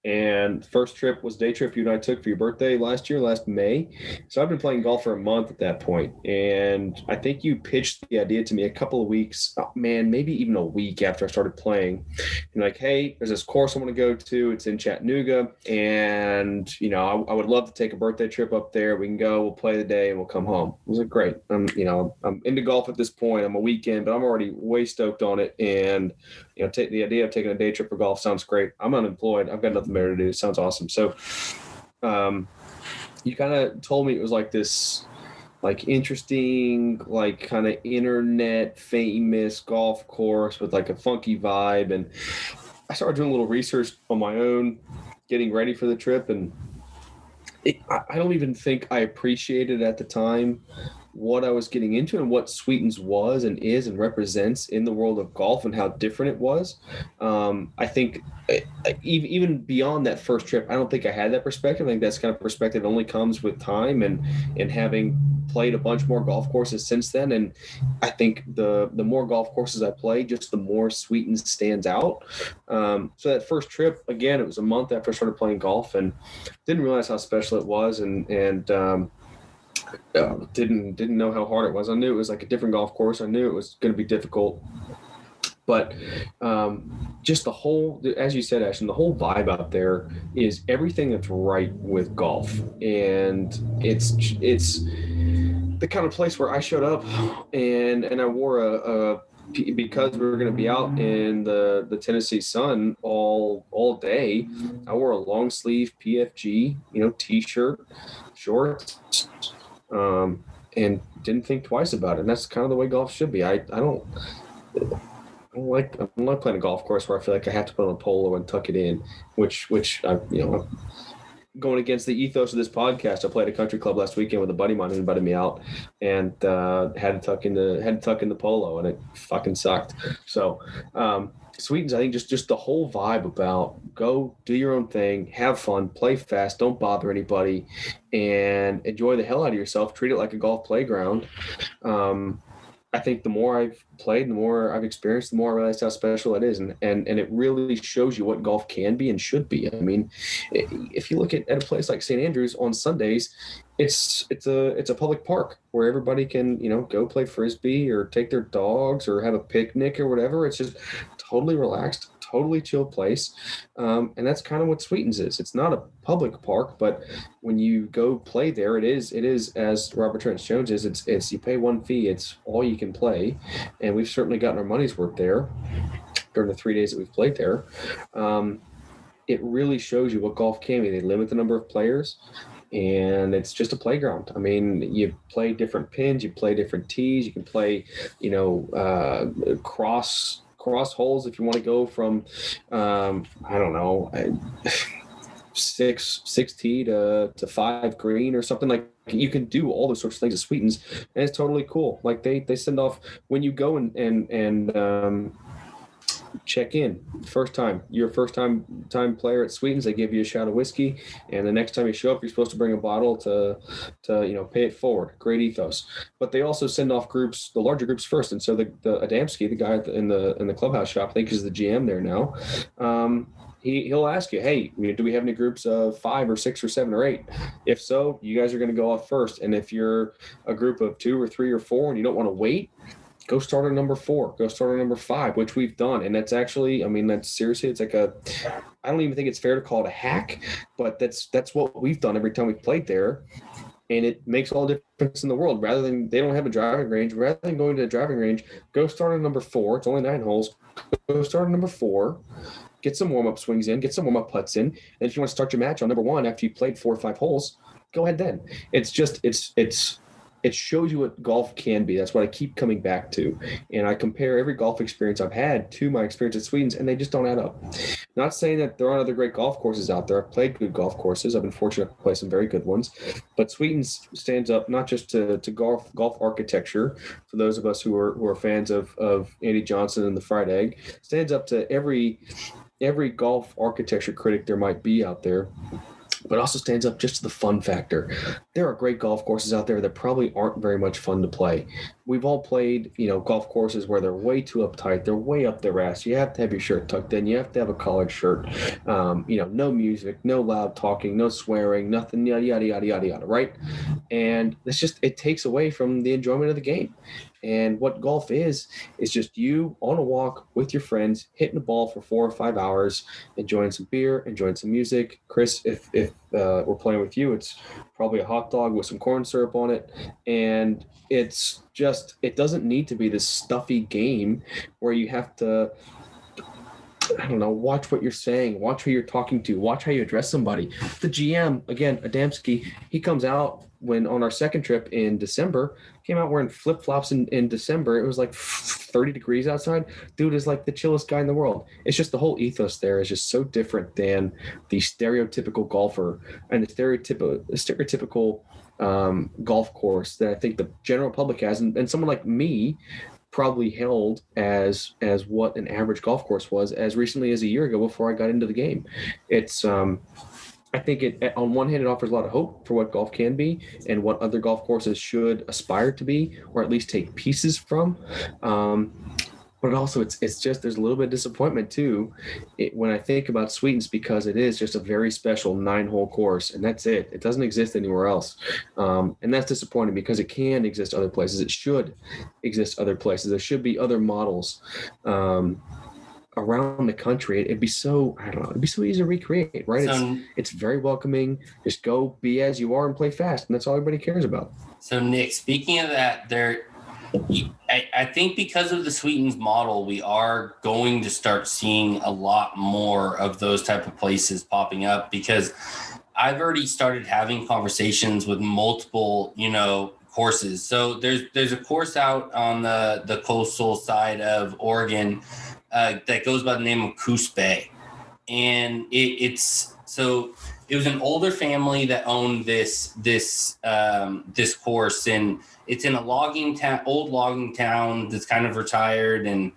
And first trip was day trip you and I took for your birthday last May. So I've been playing golf for a month at that point. And I think you pitched the idea to me a couple of weeks, maybe even a week after I started playing. And like, hey, there's this course I want to go to. It's in Chattanooga. And, I would love to take a birthday trip up there. We can go, we'll play the day and we'll come home. I was like, great. I'm into golf at this point. I'm a weekend, but I'm already way stoked on it. And, take the idea of taking a day trip for golf sounds great. I'm unemployed. I've got nothing better to do. It sounds awesome. So you kind of told me it was like this like interesting, like kind of internet famous golf course with like a funky vibe. And I started doing a little research on my own, getting ready for the trip. And I don't even think I appreciated at the time what I was getting into and what Sweetens was and is and represents in the world of golf and how different it was. I think even beyond that first trip, I don't think I had that perspective. I think that's kind of perspective only comes with time and having played a bunch more golf courses since then. And I think the more golf courses I play, just the more Sweetens stands out. So that first trip, again, it was a month after I started playing golf and didn't realize how special it was and didn't know how hard it was. I knew it was like a different golf course. I knew it was going to be difficult, but just the whole, as you said, Ashton, the whole vibe out there is everything that's right with golf. And it's the kind of place where I showed up and I wore because we were going to be out in the Tennessee sun all day, I wore a long sleeve PFG, t-shirt, shorts, and didn't think twice about it. And that's kind of the way golf should be. I don't like playing a golf course where I feel like I have to put on a polo and tuck it in, which I, going against the ethos of this podcast. I played a country club last weekend with a buddy of mine who invited me out, and had to tuck in the polo, and it fucking sucked. So Sweetens, I think just the whole vibe about go do your own thing, have fun, play fast, don't bother anybody, and enjoy the hell out of yourself. Treat it like a golf playground. I think the more I've played, the more I've experienced, the more I realize how special it is. And it really shows you what golf can be and should be. I mean, if you look at a place like St. Andrews on Sundays, it's a public park where everybody can, go play Frisbee or take their dogs or have a picnic or whatever. It's just totally relaxed, totally chill place. And that's kind of what Sweetens is. It's not a public park, but when you go play there, it is as Robert Trent Jones is, it's you pay one fee, it's all you can play. And we've certainly gotten our money's worth there during the 3 days that we've played there. It really shows you what golf can be. They limit the number of players, and it's just a playground. I mean, you play different pins, you play different tees, you can play, cross holes if you want to go from, I don't know, 6 tee to 5 green or something. Like, you can do all those sorts of things at Sweetens, and it's totally cool. Like they send off when you go and check in you're a first time player at Sweetens, they give you a shot of whiskey, and the next time you show up, you're supposed to bring a bottle to pay it forward. Great ethos. But they also send off groups, the larger groups first. And so the Adamski, the guy in the clubhouse shop, I think is the GM there now, he'll ask you, hey, do we have any groups of 5 or 6 or 7 or 8? If so, you guys are going to go off first. And if you're a group of 2 or 3 or 4 and you don't want to wait, go start at number 4, go start at number 5, which we've done. And that's actually, that's seriously, it's like I don't even think it's fair to call it a hack, but that's what we've done every time we've played there. And it makes all the difference in the world. Rather than, they don't have a driving range, rather than going to a driving range, go start at number 4. It's only 9 holes. Go start at number 4. Get some warm-up swings in, get some warm-up putts in. And if you want to start your match on number 1 after you played 4 or 5 holes, go ahead then. It's just, it shows you what golf can be. That's what I keep coming back to. And I compare every golf experience I've had to my experience at Sweetens, and they just don't add up. Not saying that there aren't other great golf courses out there. I've played good golf courses. I've been fortunate to play some very good ones. But Sweetens stands up not just to golf architecture, for those of us who are fans of Andy Johnson and the Fried Egg, stands up to every golf architecture critic there might be out there, but also stands up just to the fun factor. There are great golf courses out there that probably aren't very much fun to play. We've all played, golf courses where they're way too uptight. They're way up their ass. You have to have your shirt tucked in. You have to have a collared shirt. No music, no loud talking, no swearing, nothing, yada, yada, yada, yada, yada, right? And it takes away from the enjoyment of the game. And what golf is just you on a walk with your friends, hitting the ball for 4 or 5 hours, enjoying some beer, enjoying some music. Chris, if we're playing with you, it's probably a hot dog with some corn syrup on it. And it doesn't need to be this stuffy game where you have to, I don't know, watch what you're saying, watch who you're talking to, watch how you address somebody. The GM, again, Adamski, he comes out when on our second trip in December, came out wearing flip-flops in December. It was like 30 degrees outside. Dude is like the chillest guy in the world. It's just the whole ethos there is just so different than the stereotypical golfer and the stereotypical golf course that I think the general public has. And someone like me probably held as what an average golf course was as recently as a year ago before I got into the game. It's I think it on one hand, it offers a lot of hope for what golf can be and what other golf courses should aspire to be, or at least take pieces from. But also it's just, there's a little bit of disappointment too when I think about Sweetens, because it is just a very special 9-hole course, and that's it. It doesn't exist anywhere else. And that's disappointing because it can exist other places. It should exist other places. There should be other models around the country. It'd be so, I don't know, it'd be so easy to recreate, right? It's very welcoming. Just go be as you are and play fast, and that's all everybody cares about. So Nick, speaking of that, I think because of the Sweetens model, we are going to start seeing a lot more of those type of places popping up, because I've already started having conversations with multiple, courses. So there's a course out on the coastal side of Oregon that goes by the name of Coos Bay. And it was an older family that owned this course, and it's in a old logging town that's kind of retired, and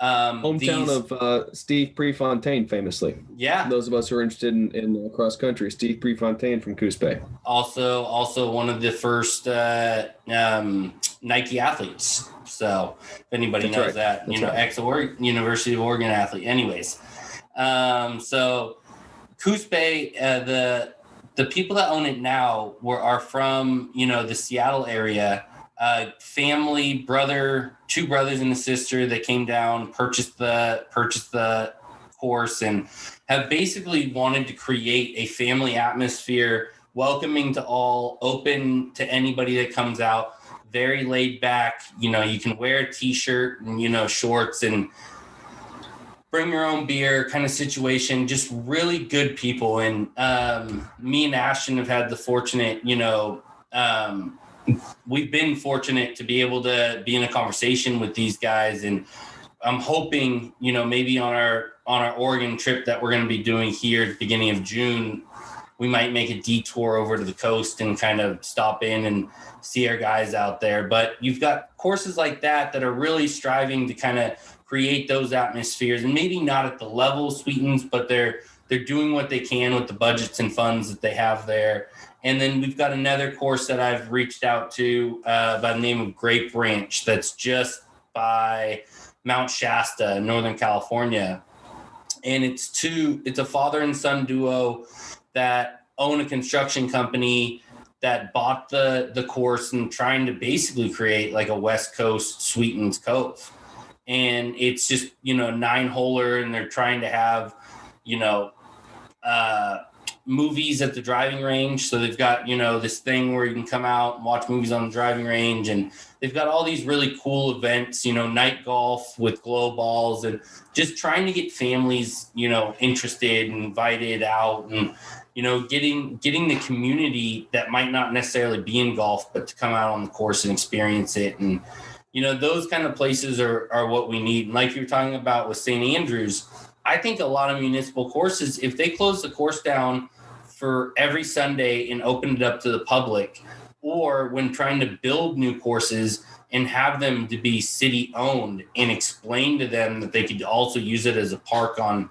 hometown of Steve Prefontaine, famously. Yeah. Those of us who are interested in cross country, Steve Prefontaine from Coos Bay. Also one of the first Nike athletes. So if anybody knows that, University of Oregon athlete. Anyways, so Coos Bay, the people that own it now are from, the Seattle area. Family, two brothers and a sister that came down, purchased the course, and have basically wanted to create a family atmosphere, welcoming to all, open to anybody that comes out, very laid back. You can wear a t-shirt and, shorts, and bring your own beer kind of situation. Just really good people. And me and Ashton have had the fortunate, we've been fortunate to be able to be in a conversation with these guys, and I'm hoping, maybe on our Oregon trip that we're going to be doing here at the beginning of June, we might make a detour over to the coast and kind of stop in and see our guys out there. But you've got courses like that are really striving to kind of create those atmospheres, and maybe not at the level of Sweetens, but they're doing what they can with the budgets and funds that they have there. And then we've got another course that I've reached out to by the name of Grape Ranch, that's just by Mount Shasta in Northern California. And it's a father and son duo that own a construction company that bought the course and trying to basically create like a West Coast Sweetens Cove. And it's just, 9-holer, and they're trying to have, movies at the driving range. So they've got, this thing where you can come out and watch movies on the driving range, and they've got all these really cool events, night golf with glow balls, and just trying to get families, interested and invited out, and, getting the community that might not necessarily be in golf, but to come out on the course and experience it. And, those kind of places are what we need. And like you were talking about with St. Andrews, I think a lot of municipal courses, if they close the course down for every Sunday and open it up to the public, or when trying to build new courses and have them to be city owned, and explain to them that they could also use it as a park on,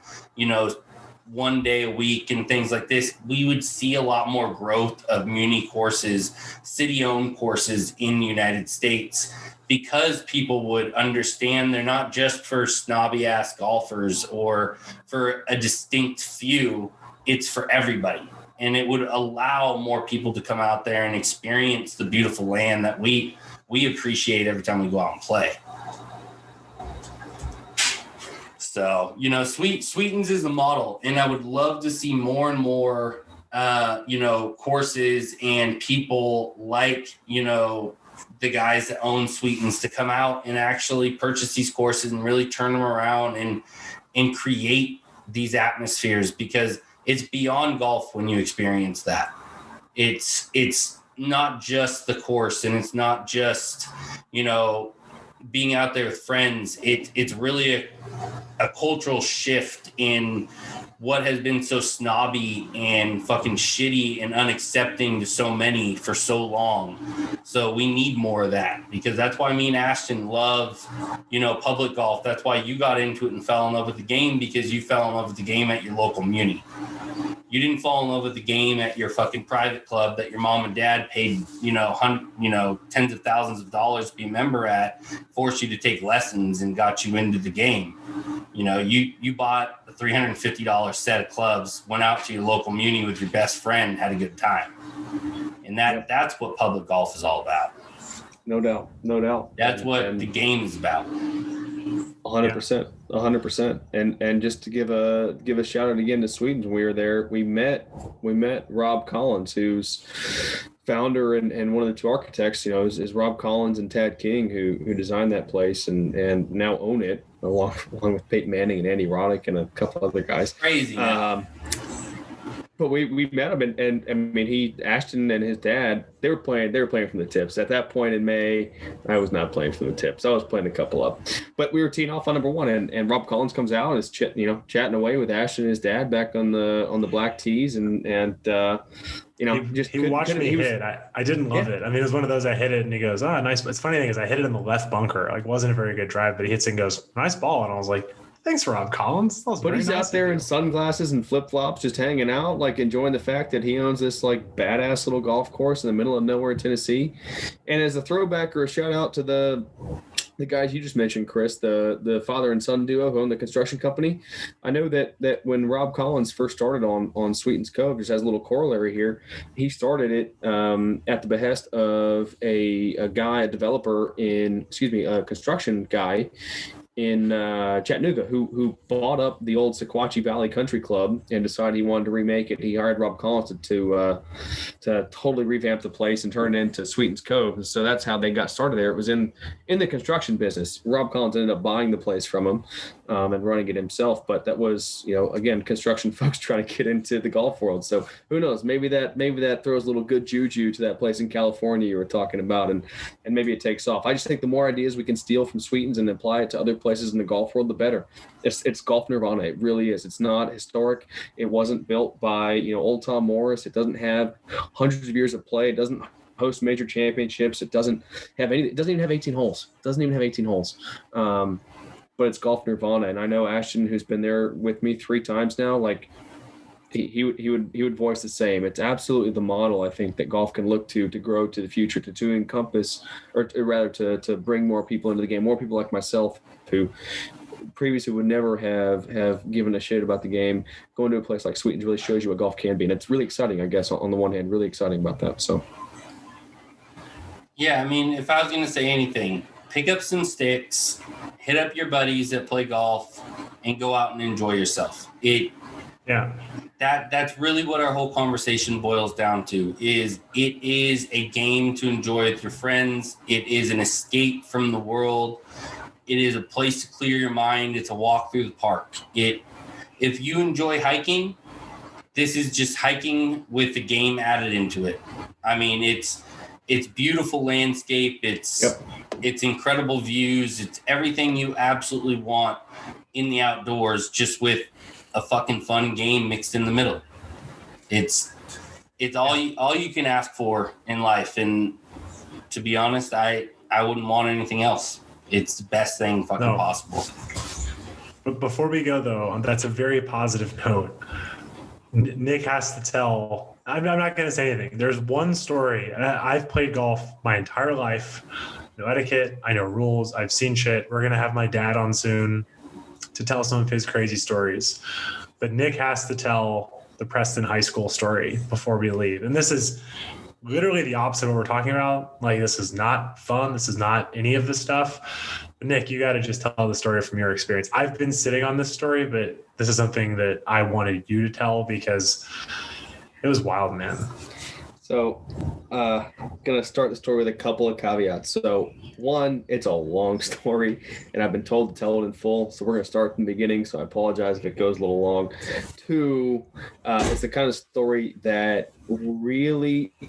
one day a week and things like this, we would see a lot more growth of muni courses, city owned courses in the United States, because people would understand they're not just for snobby ass golfers or for a distinct few, it's for everybody. And it would allow more people to come out there and experience the beautiful land that we appreciate every time we go out and play. So, Sweetens is the model, and I would love to see more and more, courses and people like, the guys that own Sweetens to come out and actually purchase these courses and really turn them around and create these atmospheres, because it's beyond golf when you experience that. It's not just the course, and it's not just, being out there with friends. It's really a cultural shift in what has been so snobby and fucking shitty and unaccepting to so many for so long. So we need more of that, because that's why me and Ashton love, public golf. That's why you got into it and fell in love with the game, because you fell in love with the game at your local muni. You didn't fall in love with the game at your fucking private club that your mom and dad paid, tens of thousands of dollars to be a member at, forced you to take lessons and got you into the game. You bought a $350 set of clubs, went out to your local muni with your best friend, had a good time. And that's what public golf is all about. No doubt. That's what the game is about. 100%. And just to give a shout out again to Sweden, we were there. We met Rob Collins, who's founder and one of the two architects, is Rob Collins and Tad King, who designed that place and now own it along with Peyton Manning and Andy Roddick and a couple other guys. Crazy. But we met him and I mean Ashton and his dad, they were playing from the tips. At that point in May, I was not playing from the tips. I was playing a couple up. But we were teeing off on number one and Rob Collins comes out and is chatting away with Ashton and his dad back on the black tees and he watched me hit. I didn't love it. I mean, it was one of those I hit it and he goes, "Oh, nice." It's funny thing is I hit it in the left bunker. Like wasn't a very good drive, but he hits it and goes, "Nice ball." And I was like, "Thanks, Rob Collins." But he's out there in sunglasses and flip-flops just hanging out, like enjoying the fact that he owns this like badass little golf course in the middle of nowhere, Tennessee. And as a throwback or a shout out to the guys you just mentioned, Chris, the father and son duo who own the construction company. I know that when Rob Collins first started on Sweetens Cove, just as a little corollary here, he started it at the behest of a construction guy in Chattanooga who bought up the old Sequatchie Valley Country Club and decided he wanted to remake it. He hired Rob Collins to totally revamp the place and turn it into Sweetens Cove. And so that's how they got started there. It was in the construction business. Rob Collins ended up buying the place from him and running it himself. But that was, again, construction folks trying to get into the golf world. So who knows? Maybe that throws a little good juju to that place in California you were talking about, and maybe it takes off. I just think the more ideas we can steal from Sweetens and apply it to other places in the golf world, the better. It's golf nirvana. It really is. It's not historic. It wasn't built by old Tom Morris. It doesn't have hundreds of years of play. It doesn't host major championships. It doesn't have any. It doesn't even have 18 holes. But it's golf nirvana. And I know Ashton, who's been there with me 3 times now, like he would voice the same. It's absolutely the model I think that golf can look to grow to the future, to encompass, or rather to bring more people into the game, more people like myself who previously would never have given a shit about the game. Going to a place like Sweetens really shows you what golf can be, and it's really exciting, I guess, on the one hand, really exciting about that. So yeah, I mean, if I was going to say anything, pick up some sticks, hit up your buddies that play golf, and go out and enjoy yourself. That's really what our whole conversation boils down to. It is a game to enjoy with your friends. It is an escape from the world. It is a place to clear your mind. It's a walk through the park. If you enjoy hiking, this is just hiking with the game added into it. I mean, it's beautiful landscape. It's incredible views. It's everything you absolutely want in the outdoors, just with a fucking fun game mixed in the middle. It's all you can ask for in life. And to be honest, I wouldn't want anything else. It's the best thing possible. But before we go, though, that's a very positive note. Nick has to tell. I'm not going to say anything. There's one story. I've played golf my entire life. No etiquette. I know rules. I've seen shit. We're going to have my dad on soon to tell some of his crazy stories. But Nick has to tell the Preston High School story before we leave. And this is literally the opposite of what we're talking about. Like, this is not fun. This is not any of the stuff. But Nick, you got to just tell the story from your experience. I've been sitting on this story, but this is something that I wanted you to tell because it was wild, man. So going to start the story with a couple of caveats. So one, it's a long story, and I've been told to tell it in full. So we're going to start from the beginning, so I apologize if it goes a little long. Two, it's the kind of story that really –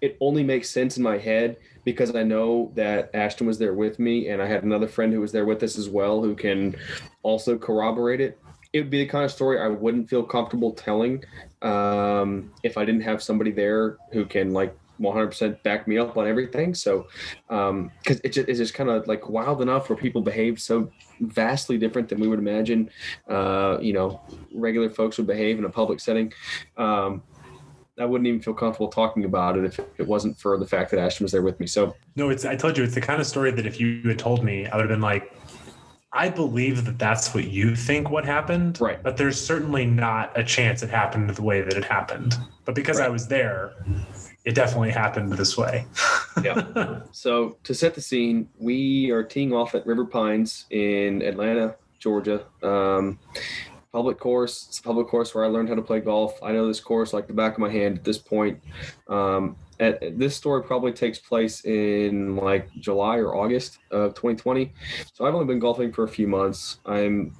it only makes sense in my head because I know that Ashton was there with me, and I had another friend who was there with us as well who can also corroborate it. It would be the kind of story I wouldn't feel comfortable telling if I didn't have somebody there who can 100% back me up on everything. So, because it's just kind of wild enough where people behave so vastly different than we would imagine, regular folks would behave in a public setting. I wouldn't even feel comfortable talking about it if it wasn't for the fact that Ashton was there with me. So no, I told you, it's the kind of story that if you had told me, I would have been like, I believe that that's what you think what happened, right? But there's certainly not a chance it happened the way that it happened. But because I was there, it definitely happened this way. Yeah. So to set the scene, we are teeing off at River Pines in Atlanta, Georgia. public course. It's a public course where I learned how to play golf. I know this course like the back of my hand at this point. This story probably takes place in like July or August of 2020. So I've only been golfing for a few months. I'm,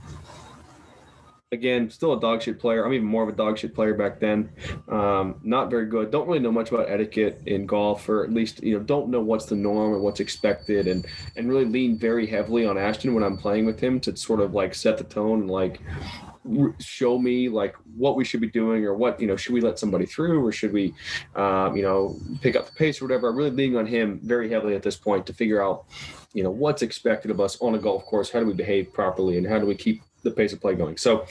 again, still a dog shit player. I'm even more of a dog shit player back then. Not very good. Don't really know much about etiquette in golf, or at least, don't know what's the norm or what's expected, and really lean very heavily on Ashton when I'm playing with him to sort of like set the tone and like show me like what we should be doing, or what, should we let somebody through, or should we, pick up the pace or whatever. I'm really leaning on him very heavily at this point to figure out, what's expected of us on a golf course. How do we behave properly, and how do we keep the pace of play going? So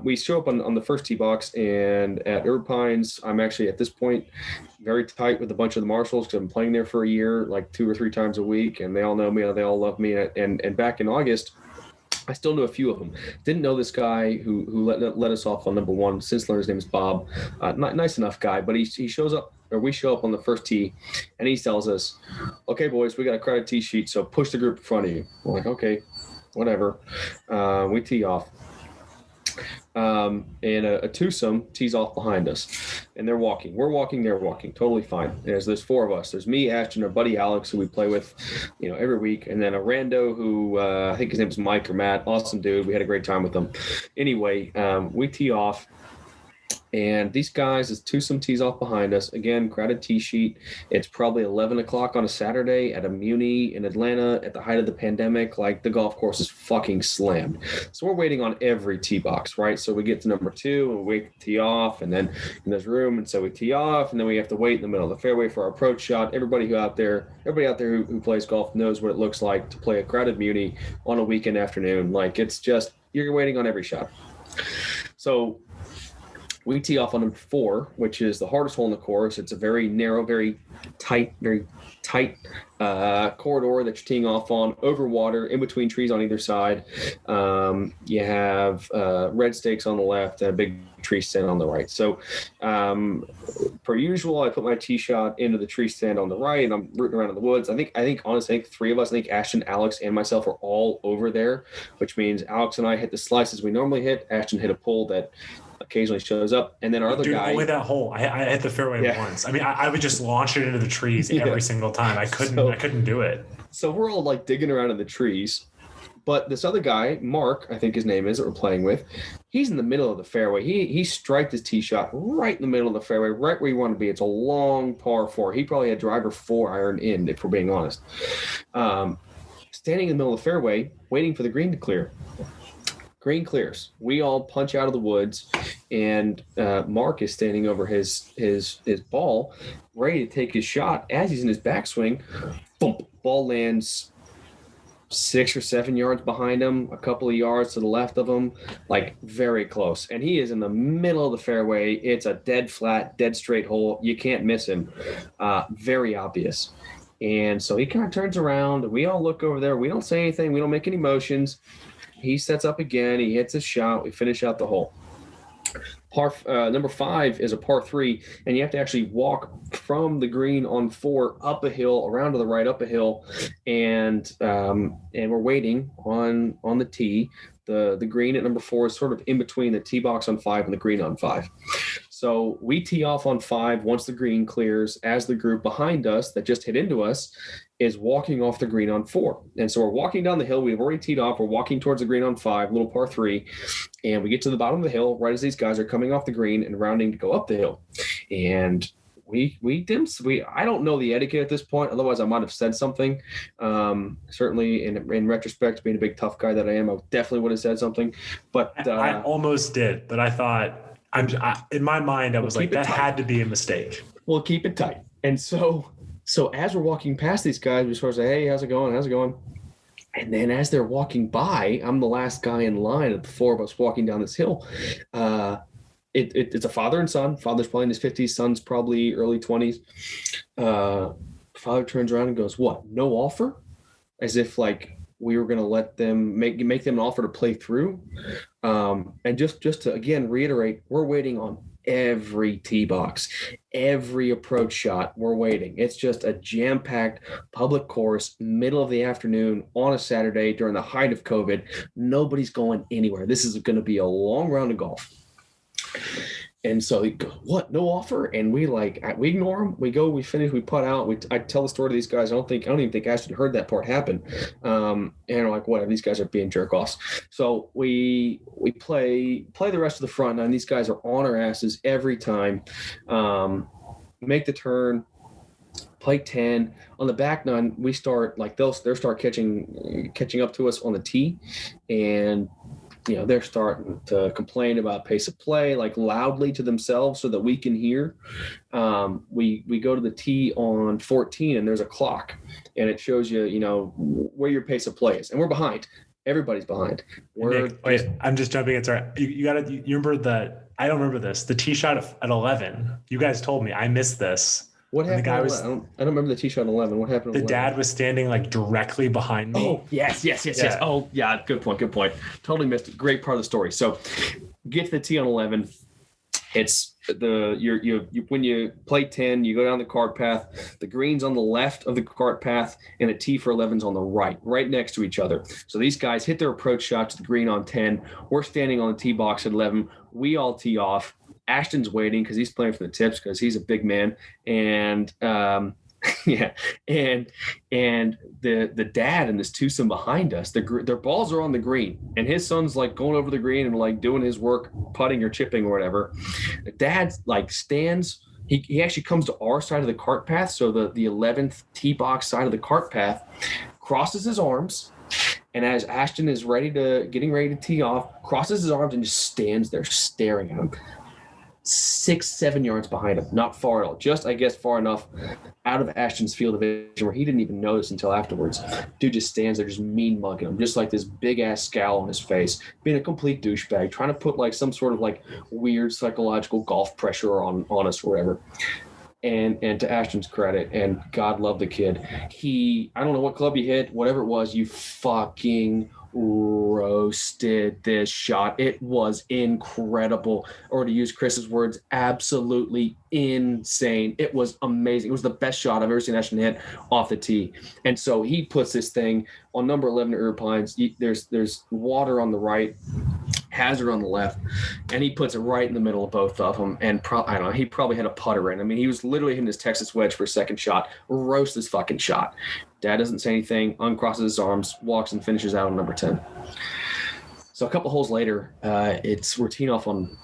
we show up on the first tee box, and at Herb Pines, I'm actually at this point very tight with a bunch of the marshals because I'm playing there for a year, like 2 or 3 times a week, and they all know me, and they all love me. And back in August, I still knew a few of them. Didn't know this guy who let us off on number 1. Since learned his name is Bob. Nice enough guy, but he shows up, or we show up on the first tee, and he tells us, "Okay, boys, we got a crowded tee sheet, so push the group in front of you." We're like, "Okay, whatever." We tee off. And a twosome tees off behind us, and they're walking. We're walking, they're walking, totally fine. There's 4 of us. There's me, Ashton, our buddy Alex, who we play with, every week, and then a rando who I think his name is Mike or Matt. Awesome dude. We had a great time with them. Anyway, we tee off. And these guys, this twosome tees off behind us. Again, crowded tee sheet. It's probably 11 o'clock on a Saturday at a Muni in Atlanta at the height of the pandemic. Like, the golf course is fucking slammed. So we're waiting on every tee box, right? So we get to number 2 and we wait to tee off, and then there's room. And so we tee off, and then we have to wait in the middle of the fairway for our approach shot. Everybody out there who plays golf knows what it looks like to play a crowded Muni on a weekend afternoon. Like, it's just, you're waiting on every shot. So we tee off on number 4, which is the hardest hole in the course. It's a very narrow, very tight corridor that you're teeing off on, over water, in between trees on either side. You have red stakes on the left and a big tree stand on the right. So per usual, I put my tee shot into the tree stand on the right, and I'm rooting around in the woods. I think honestly, 3 of us, Ashton, Alex, and myself are all over there, which means Alex and I hit the slices we normally hit. Ashton hit a pull that occasionally shows up, and then our other guy. Only that hole. I hit the fairway once. I mean, I would just launch it into the trees every single time. I couldn't do it. So we're all like digging around in the trees, but this other guy, Mark, I think his name is, that we're playing with, he's in the middle of the fairway. He striked his tee shot right in the middle of the fairway, right where you want to be. It's a long par 4. He probably had driver 4 iron in, if we're being honest. Standing in the middle of the fairway, waiting for the green to clear. Green clears. We all punch out of the woods, and Mark is standing over his ball, ready to take his shot. As he's in his backswing, boom, ball lands 6 or 7 yards behind him, a couple of yards to the left of him, like very close. And he is in the middle of the fairway. It's a dead flat, dead straight hole. You can't miss him. Very obvious. And so he kind of turns around. We all look over there. We don't say anything. We don't make any motions. He sets up again. He hits his shot. We finish out the hole. Number 5 is a par 3, and you have to actually walk from the green on 4 up a hill, around to the right, up a hill, and we're waiting on the tee. The green at number 4 is sort of in between the tee box on 5 and the green on 5. So we tee off on 5 once the green clears, as the group behind us that just hit into us is walking off the green on 4. And so we're walking down the hill. We've already teed off. We're walking towards the green on 5, little par 3. And we get to the bottom of the hill right as these guys are coming off the green and rounding to go up the hill. And I don't know the etiquette at this point. Otherwise, I might have said something. Certainly, in retrospect, being a big tough guy that I am, I definitely would have said something. But I almost did. But I thought, in my mind, I was like, that had to be a mistake. We'll keep it tight. And so as we're walking past these guys, we sort of say, "Hey, how's it going? How's it going?" And then as they're walking by, I'm the last guy in line of the 4 of us walking down this hill. It's a father and son. Father's probably in his 50s. Son's probably early 20s. Father turns around and goes, "What? No offer?" As if like we were going to let them make them an offer to play through. And just to again reiterate, we're waiting on every tee box, every approach shot, we're waiting. It's just a jam-packed public course, middle of the afternoon on a Saturday during the height of COVID. Nobody's going anywhere. This is going to be a long round of golf. And so he goes, what? No offer? And we ignore him. We go, we finish, we putt out. I tell the story to these guys. I don't even think Ashton heard that part happen. And we're like, whatever, these guys are being jerk offs. So we play the rest of the front nine. These guys are on our asses every time. Make the turn, play 10. On the back nine, we start they'll start catching up to us on the tee, and they're starting to complain about pace of play, loudly to themselves so that we can hear. We go to the tee on 14 and there's a clock and it shows you, where your pace of play is. And we're behind. Everybody's behind. Nick, I'm just jumping in. Sorry. You remember I don't remember this. The tee shot at 11. You guys told me. I missed this. What happened? I don't remember the tee shot at 11. What happened? The dad was standing directly behind me. Oh, yes. Oh, yeah. Good point. Totally missed it. Great part of the story. So get to the tee on 11. It's when you play 10, you go down the cart path. The green's on the left of the cart path, and the tee for 11's on the right next to each other. So these guys hit their approach shot to the green on 10. We're standing on the tee box at 11. We all tee off. Ashton's waiting because he's playing for the tips because he's a big man, and and the dad and this twosome behind us, their balls are on the green, and his son's going over the green and doing his work, putting or chipping or whatever. The dad stands. He actually comes to our side of the cart path, so the 11th tee box side of the cart path, crosses his arms. And as Ashton is getting ready to tee off, crosses his arms and just stands there staring at him. 6-7 yards behind him, not far at all, just I guess far enough out of Ashton's field of vision where he didn't even notice until afterwards. Dude just stands there, just mean mugging him, just this big ass scowl on his face, being a complete douchebag, trying to put some sort of weird psychological golf pressure on us or whatever. And to Ashton's credit, and God love the kid, I don't know what club he hit, whatever it was, you fucking roasted this shot. It was incredible, or to use Chris's words, absolutely insane. It was amazing. It was the best shot I've ever seen Ashton hit off the tee. And so he puts this thing on number 11 at River Pines. There's water on the right, hazard on the left, and he puts it right in the middle of both of them. And I don't know, he probably had a putter in. I mean, he was literally hitting his Texas wedge for a second shot. Roast this fucking shot. Dad doesn't say anything, uncrosses his arms, walks and finishes out on number 10. So a couple holes later, we're teeing off on,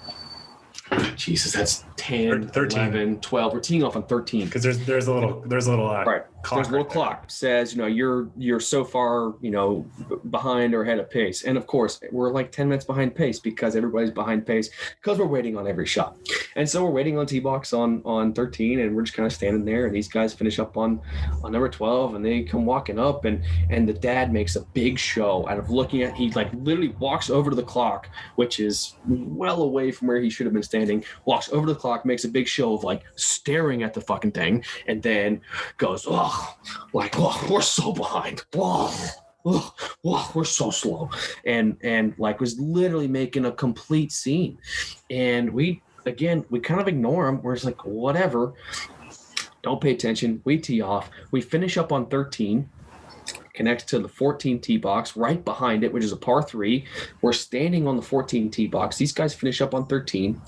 Jesus, that's 10, 13, 11, 12. We're teeing off on 13. Because there's a little right. Clock there's a little clock says, you're so far, behind or ahead of pace. And of course, we're 10 minutes behind pace because everybody's behind pace because we're waiting on every shot. And so we're waiting on tee box on 13, and we're just kind of standing there, and these guys finish up on number 12, and they come walking up, and the dad makes a big show out of looking at, he literally walks over to the clock, which is well away from where he should have been standing, walks over to the clock, makes a big show of staring at the fucking thing, and then goes, we're so behind. We're so slow. And was literally making a complete scene. And we kind of ignore him. We're just whatever. Don't pay attention. We tee off. We finish up on 13. Connects to the 14 tee box right behind it, which is a par 3. We're standing on the 14 tee box. These guys finish up on 13.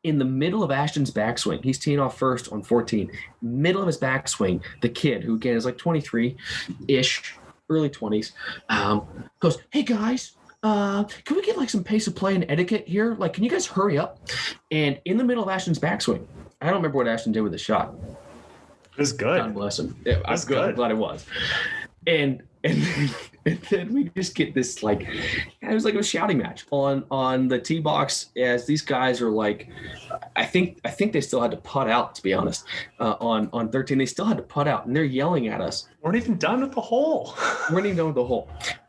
In the middle of Ashton's backswing, he's teeing off first on 14. Middle of his backswing, the kid, who again is 23-ish, early 20s, goes, "Hey guys, can we get some pace of play and etiquette here? Can you guys hurry up?" And in the middle of Ashton's backswing, I don't remember what Ashton did with the shot. It was good. God bless him. Yeah, I was good. I'm glad it was. And then we just get this it was a shouting match on the tee box as these guys are I think they still had to putt out, to be honest. On 13, they still had to putt out, and they're yelling at us. We're not even done with the hole.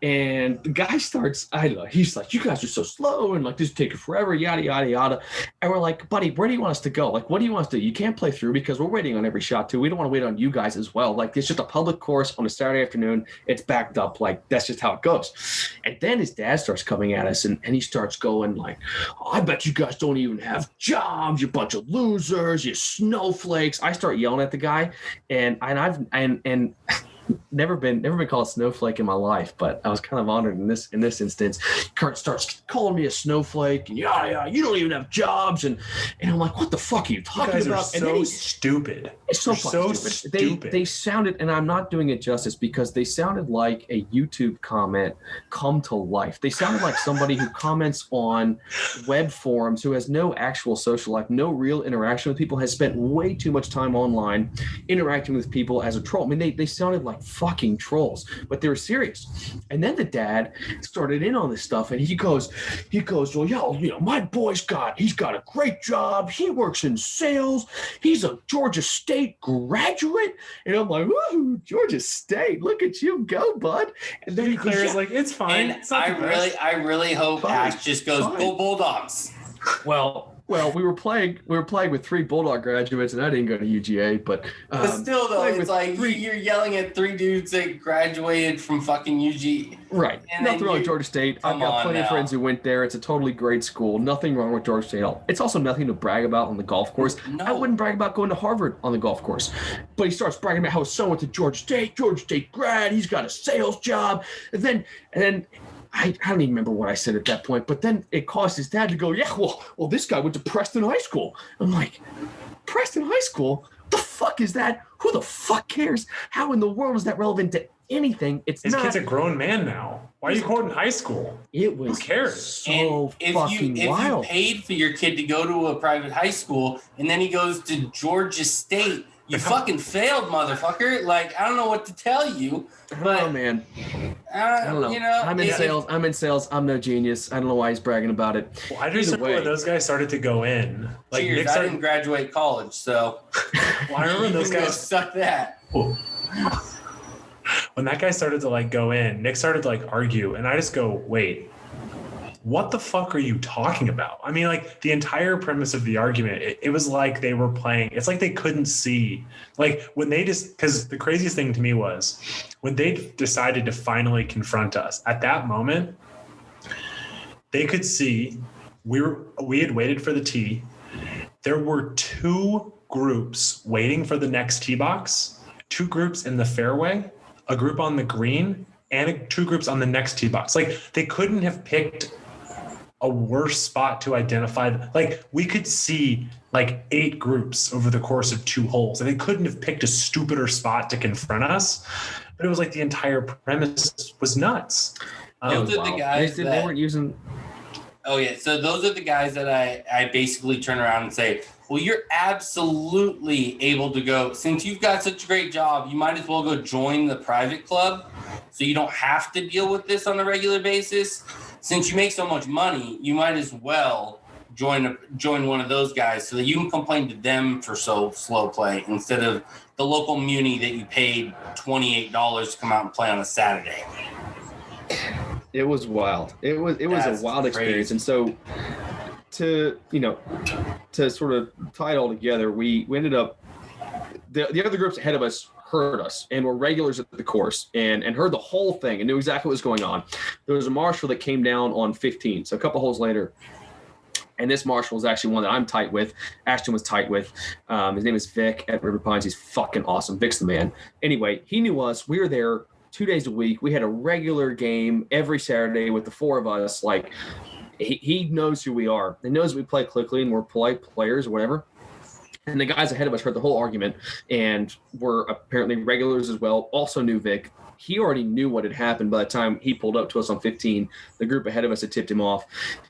And the guy starts, he's you guys are so slow, and this is taking forever, yada, yada, yada. And we're buddy, where do you want us to go? What do you want us to do? You can't play through because we're waiting on every shot too. We don't want to wait on you guys as well. It's just a public course on a Saturday afternoon. It's backed up that's just how it goes. And then his dad starts coming at us, and he starts going like, oh, I bet you guys don't even have jobs, you bunch of losers, you snowflakes. I start yelling at the guy, and I've never been called a snowflake in my life, but I was kind of honored in this instance. Kurt starts calling me a snowflake, and yeah, you don't even have jobs, and I'm like, what the fuck are you talking You guys about? are so stupid. It's so You're fucking stupid. They sounded, and I'm not doing it justice because they sounded like a YouTube comment come to life. They sounded like somebody who comments on web forums, who has no actual social life, no real interaction with people, has spent way too much time online interacting with people as a troll. I mean, they sounded like fucking trolls, but they were serious. And then the dad started in on this stuff, and he goes, well, yo, my boy's he's got a great job. He works in sales. He's a Georgia State graduate. And I'm like, woo, Georgia State, look at you go, bud. And then he Claire's like, it's fine. And It's not the best. I really hope Ash just goes, go Bulldogs. Well, we were playing with 3 Bulldog graduates, and I didn't go to UGA, but still, though, it's like you're yelling at 3 dudes that graduated from fucking UG. Right. And nothing wrong with Georgia State. I've got plenty of friends who went there. It's a totally great school. Nothing wrong with Georgia State at all. It's also nothing to brag about on the golf course. No. I wouldn't brag about going to Harvard on the golf course. But he starts bragging about how his son went to Georgia State grad. He's got a sales job. And then I don't even remember what I said at that point, but then it caused his dad to go, yeah, well, this guy went to Preston High School. I'm like, Preston High School? What the fuck is that? Who the fuck cares? How in the world is that relevant to anything? His kid's a grown man now. Why are you quoting high school? It was Who cares? so fucking wild. If you paid for your kid to go to a private high school and then he goes to Georgia State, you fucking failed, motherfucker. Like, I don't know what to tell you. But, oh man, I don't know. You know, I'm in sales. I'm no genius. I don't know why he's bragging about it. Well, I just remember when those guys started to go in. Like, cheers, I didn't graduate college, so. Well, I remember when those guys suck that. When that guy started to like go in, Nick started to like argue, and I just go, wait, what the fuck are you talking about? I mean, like the entire premise of the argument, it was like they were playing. It's like they couldn't see. Like when they because the craziest thing to me was when they decided to finally confront us at that moment, they could see we had waited for the tee. There were 2 groups waiting for the next tee box, 2 groups in the fairway, a group on the green, and 2 groups on the next tee box. Like they couldn't have picked a worse spot to identify. Like we could see like 8 groups over the course of 2 holes, and they couldn't have picked a stupider spot to confront us. But it was like the entire premise was nuts. Those are the guys they weren't using. Oh yeah, so those are the guys that I basically turn around and say, well, you're absolutely able to go. Since you've got such a great job, you might as well go join the private club, so you don't have to deal with this on a regular basis. Since you make so much money, you might as well join one of those guys so that you can complain to them for so slow play instead of the local muni that you paid $28 to come out and play on a Saturday. It was wild. It was a wild experience. And so to sort of tie it all together, we ended up the other groups ahead of us heard us and were regulars at the course and heard the whole thing and knew exactly what was going on. There was a marshal that came down on 15, so a couple holes later. And this marshal was actually one that I'm tight with. Ashton was tight with. His name is Vic at River Pines. He's fucking awesome. Vic's the man. Anyway, he knew us. We were there 2 days a week. We had a regular game every Saturday with the 4 of us. Like, he knows who we are. He knows we play quickly and we're polite players or whatever. And the guys ahead of us heard the whole argument and were apparently regulars as well, also knew Vic. He already knew what had happened by the time he pulled up to us on 15. The group ahead of us had tipped him off.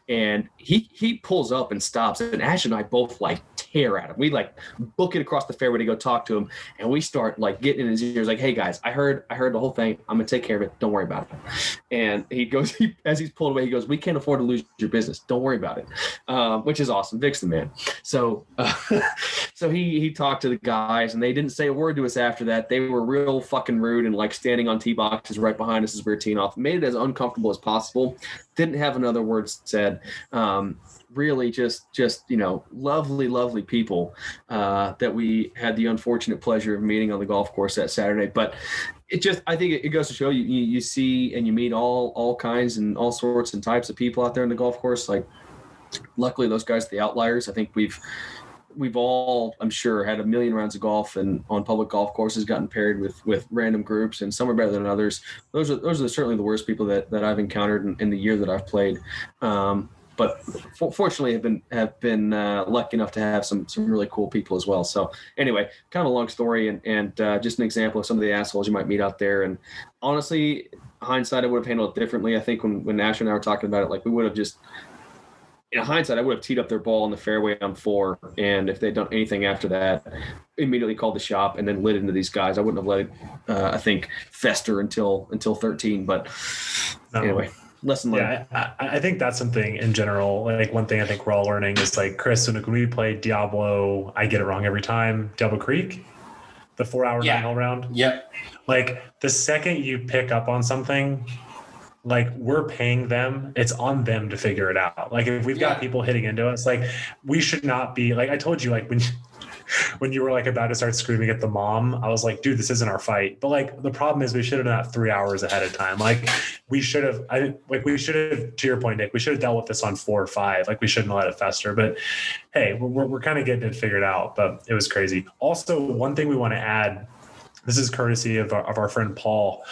And he pulls up and stops. And Ash and I both like tear at him. We like book it across the fairway to go talk to him. And we start like getting in his ears like, hey guys, I heard the whole thing. I'm going to take care of it. Don't worry about it. And he goes, as he's pulled away, he goes, we can't afford to lose your business. Don't worry about it. Which is awesome. Vic's the man. So, so he talked to the guys and they didn't say a word to us after that. They were real fucking rude and like standing on tee boxes right behind us as we were teeing off. Made it as uncomfortable as possible. Didn't have another word said. Really just lovely people that we had the unfortunate pleasure of meeting on the golf course that Saturday. But I think it goes to show you see and you meet all kinds and all sorts and types of people out there in the golf course. Like, luckily those guys are the outliers. I think we've all, I'm sure, had a million rounds of golf and on public golf courses, gotten paired with random groups, and some are better than others. Those are certainly the worst people that I've encountered in the year that I've played. But fortunately have been lucky enough to have some really cool people as well. So anyway, kind of a long story and just an example of some of the assholes you might meet out there. And honestly, hindsight, I would have handled it differently. I think when Ashton and I were talking about it, like, we would have just, in hindsight, I would have teed up their ball in the fairway on 4, and if they'd done anything after that, immediately called the shop and then lit into these guys. I wouldn't have let it, I think, fester until 13. But anyway, lesson learned. Yeah, I think that's something in general. Like, one thing I think we're all learning is, like, Chris, when we play Diablo, I get it wrong every time. Diablo Creek, the 4-hour 9-hole round. Yep. Like, the second you pick up on something, like, we're paying them, it's on them to figure it out. Like, if we've got people hitting into us, like, we should not be, like, I told you, like, when you were, like, about to start screaming at the mom, I was like, dude, this isn't our fight. But, like, the problem is we should have done that 3 hours ahead of time. Like, we should have, to your point, Nick, we should have dealt with this on 4 or 5. Like, we shouldn't let it fester. But hey, we're kind of getting it figured out, but it was crazy. Also, one thing we want to add, this is courtesy of our friend Paul.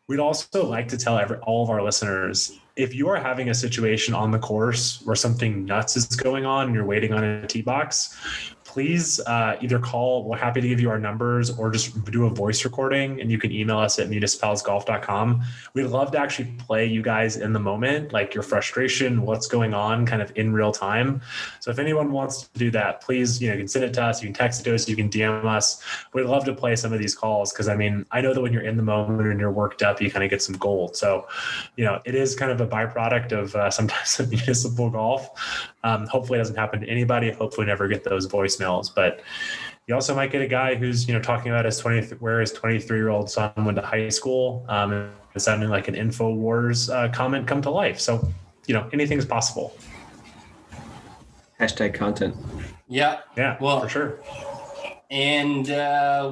We'd also like to tell all of our listeners, if you are having a situation on the course where something nuts is going on and you're waiting on a tee box, please either call. We're happy to give you our numbers, or just do a voice recording, and you can email us at municipalsgolf.com. We'd love to actually play you guys in the moment, like your frustration, what's going on, kind of in real time. So if anyone wants to do that, please, you can send it to us, you can text it to us, you can DM us. We'd love to play some of these calls, because I mean, I know that when you're in the moment and you're worked up, you kind of get some gold. So, it is kind of a byproduct of sometimes of municipal golf. Hopefully it doesn't happen to anybody. Hopefully never get those voicemails, but you also might get a guy who's, talking about where his 23-year-old son went to high school, and sounding like an InfoWars comment come to life. So, anything's possible. Hashtag content. Yeah. Yeah, well, for sure. And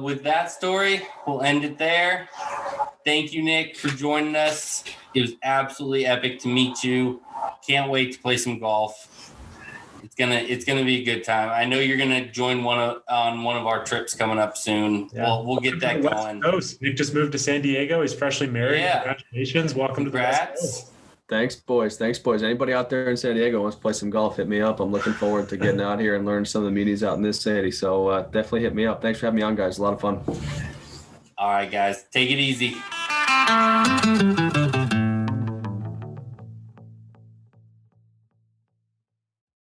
with that story, we'll end it there. Thank you, Nick, for joining us. It was absolutely epic to meet you. Can't wait to play some golf. It's gonna be a good time. I know you're gonna join on one of our trips coming up soon. Yeah. We'll get that going. West Coast. Nick just moved to San Diego. He's freshly married. Yeah. Congratulations. Welcome to the West Coast. Thanks, boys. Anybody out there in San Diego wants to play some golf, hit me up. I'm looking forward to getting out here and learning some of the munis out in this city. So definitely hit me up. Thanks for having me on, guys. A lot of fun. All right, guys. Take it easy.